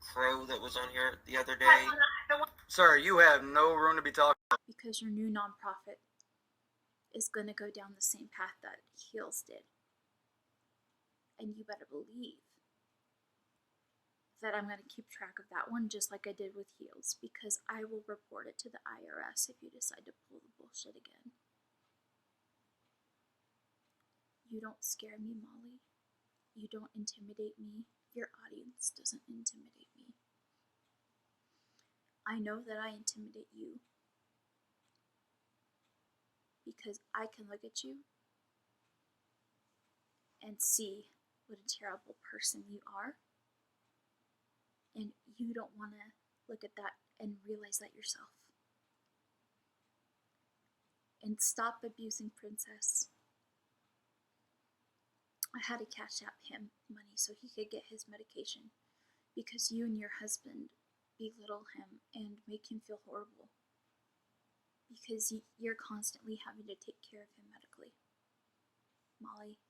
crow that was on here the other day? Sir, you have no room to be talking. Because your new nonprofit is going to go down the same path that Heels did. And you better believe that I'm going to keep track of that one just like I did with Heels, because I will report it to the IRS if you decide to pull the bullshit again. You don't scare me, Molly. You don't intimidate me. Your audience doesn't intimidate me. I know that I intimidate you because I can look at you and see what a terrible person you are, and you don't want to look at that and realize that yourself. And stop abusing Princess. I had to cash out him money so he could get his medication because you and your husband belittle him and make him feel horrible because you're constantly having to take care of him medically. Molly,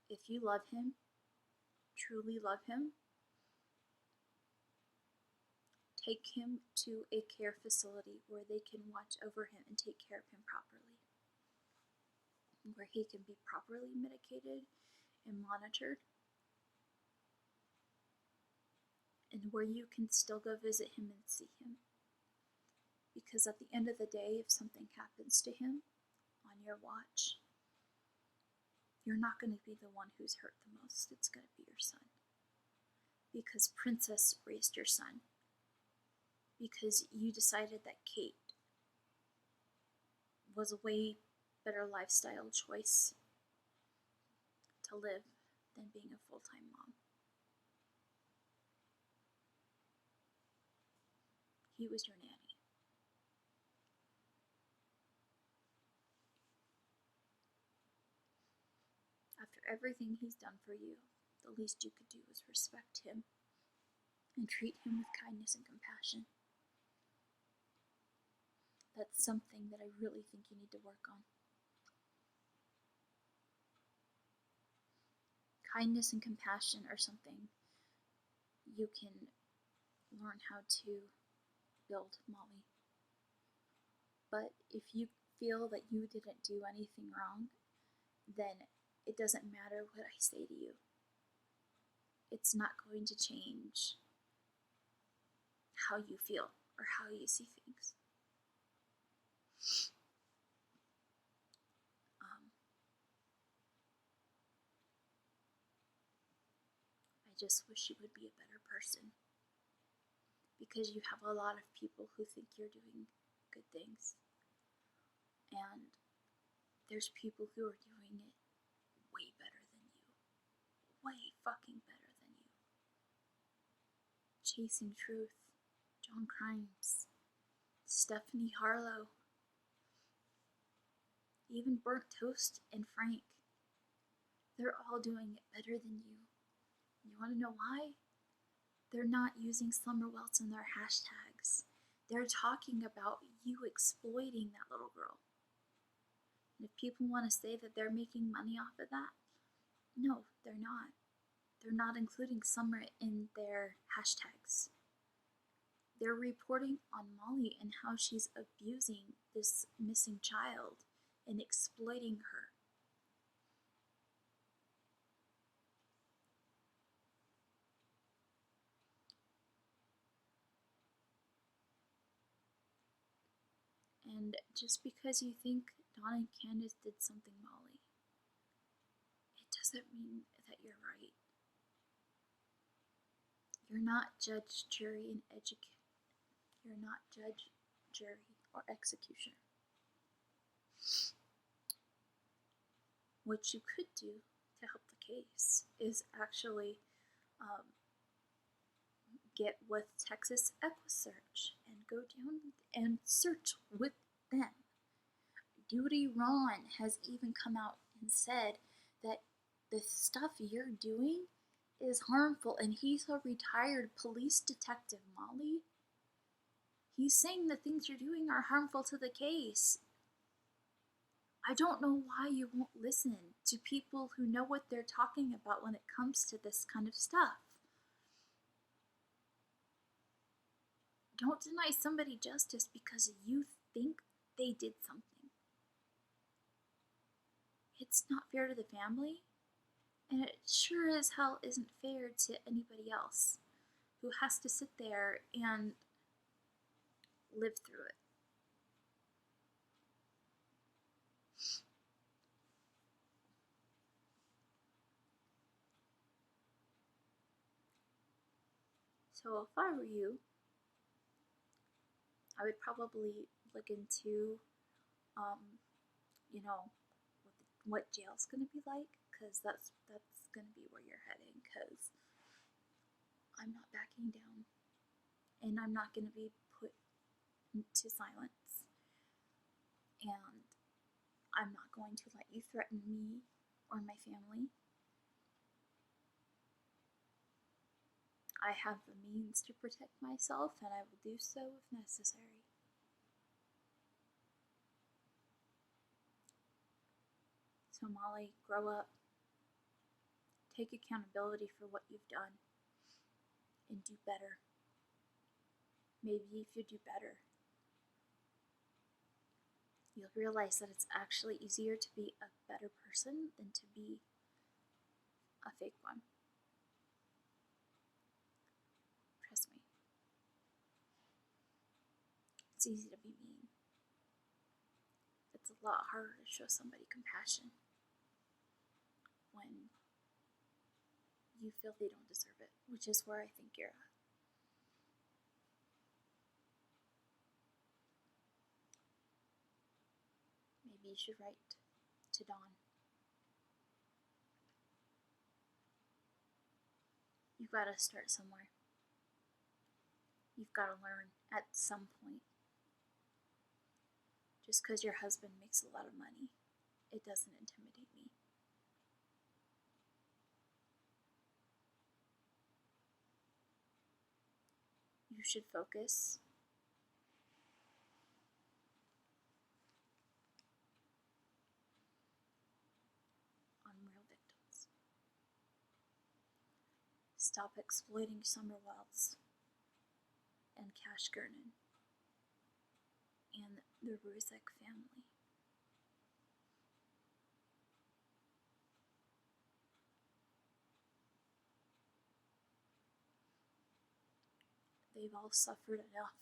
if you love him, truly love him, take him to a care facility where they can watch over him and take care of him properly, where he can be properly medicated and monitored, and where you can still go visit him and see him. Because at the end of the day, if something happens to him on your watch, you're not going to be the one who's hurt the most. It's going to be your son. Because Princess raised your son. Because you decided that Kate was a way better lifestyle choice to live than being a full-time mom. He was your nanny. After everything he's done for you, the least you could do was respect him and treat him with kindness and compassion. That's something that I really think you need to work on. Kindness and compassion are something you can learn how to build, Molly. But if you feel that you didn't do anything wrong, then it doesn't matter what I say to you. It's not going to change how you feel or how you see things. I just wish you would be a better person, because you have a lot of people who think you're doing good things, and there's people who are doing it way better than you. Way fucking better than you. Chasing Truth, John Crimes, Stephanie Harlow, even Burnt Toast and Frank. They're all doing it better than you. You want to know why? They're not using slumber welts in their hashtags. They're talking about you exploiting that little girl. And if people want to say that they're making money off of that, no, they're not. They're not including Summer in their hashtags. They're reporting on Molly and how she's abusing this missing child and exploiting her. And just because you think Dawn and Candace did something, Molly, it doesn't mean that you're right. You're not judge, jury, and educate. You're not judge, jury, or executioner. What you could do to help the case is actually get with Texas EquiSearch and go down and search with them. Duty Ron has even come out and said that the stuff you're doing is harmful, and he's a retired police detective, Molly. He's saying the things you're doing are harmful to the case. I don't know why you won't listen to people who know what they're talking about when it comes to this kind of stuff. Don't deny somebody justice because you think they did something. It's not fair to the family, and it sure as hell isn't fair to anybody else who has to sit there and live through it. So if I were you, I would probably look into, you know, what jail's gonna be like, because that's gonna be where you're heading, because I'm not backing down, and I'm not gonna be put to silence, and I'm not going to let you threaten me or my family. I have the means to protect myself, and I will do so if necessary. So Molly, grow up. Take accountability for what you've done, and do better. Maybe if you do better, you'll realize that it's actually easier to be a better person than to be a fake one. Trust me. It's easy to be mean. It's a lot harder to show somebody compassion when you feel they don't deserve it, which is where I think you're at. Maybe you should write to Dawn. You've got to start somewhere. You've got to learn at some point. Just because your husband makes a lot of money, it doesn't intimidate me. You should focus on real victims. Stop exploiting Summer Wells and Cash Gernon and the Ruzek family. They've all suffered enough.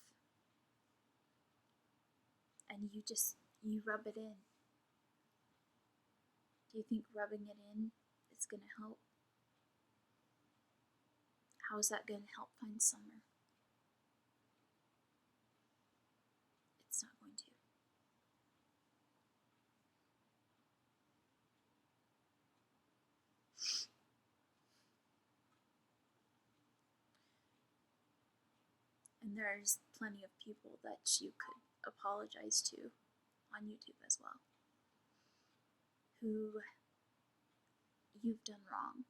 And you rub it in. Do you think rubbing it in is going to help? How is that going to help find Summer? It's not going to. And there's plenty of people that you could apologize to on YouTube as well, who you've done wrong.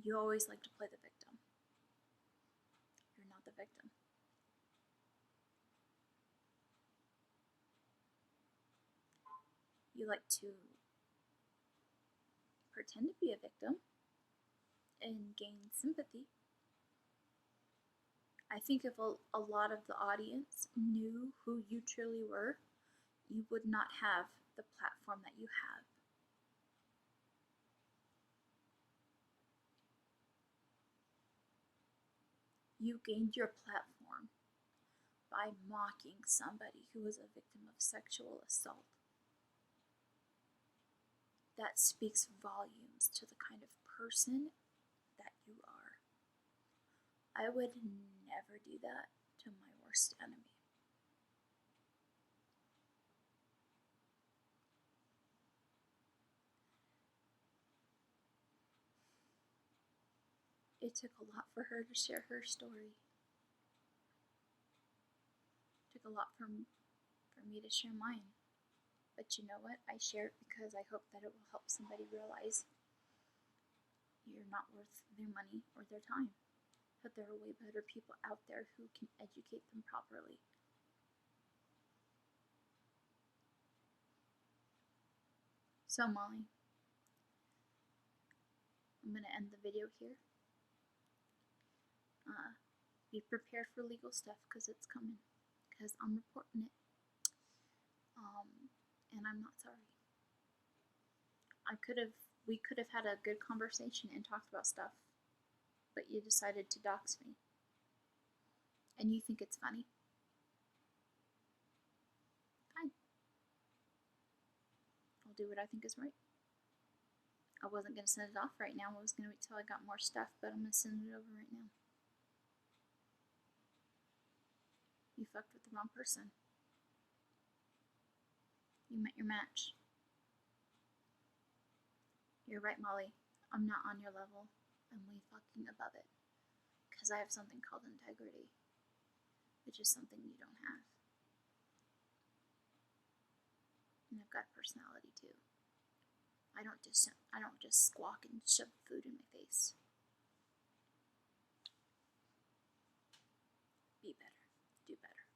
You always like to play the victim. You're not the victim. You like to pretend to be a victim and gain sympathy. I think if a lot of the audience knew who you truly were, you would not have the platform that you have. You gained your platform by mocking somebody who was a victim of sexual assault. That speaks volumes to the kind of person that you are. I would never do that to my worst enemy. It took a lot for her to share her story. It took a lot for me to share mine. But you know what? I share it because I hope that it will help somebody realize you're not worth their money or their time. But there are way better people out there who can educate them properly. So Molly, I'm going to end the video here. Be prepared for legal stuff because it's coming. Because I'm reporting it. And I'm not sorry. We could have had a good conversation and talked about stuff, but you decided to dox me. And you think it's funny? Fine. I'll do what I think is right. I wasn't going to send it off right now. I was going to wait till I got more stuff, but I'm going to send it over right now. You fucked with the wrong person. You met your match. You're right, Molly. I'm not on your level. I'm way fucking above it. Because I have something called integrity, which is something you don't have. And I've got personality too. I don't just squawk and shove food in my face. Be better. Do better.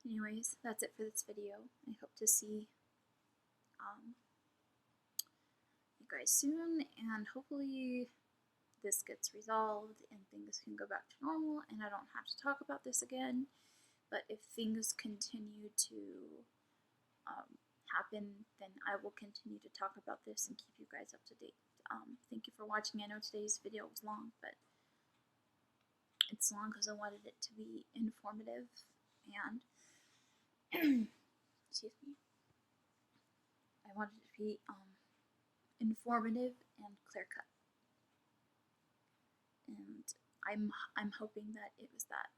Anyways, that's it for this video. I hope to see you guys soon, and hopefully this gets resolved and things can go back to normal and I don't have to talk about this again. But if things continue to happen, then I will continue to talk about this and keep you guys up to date. Thank you for watching. I know today's video was long, but it's long because I wanted it to be informative and excuse me. I wanted it to be informative and clear cut. And I'm hoping that it was that.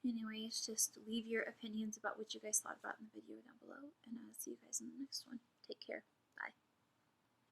Anyways, just leave your opinions about what you guys thought about in the video down below, and I'll see you guys in the next one. Take care. Bye.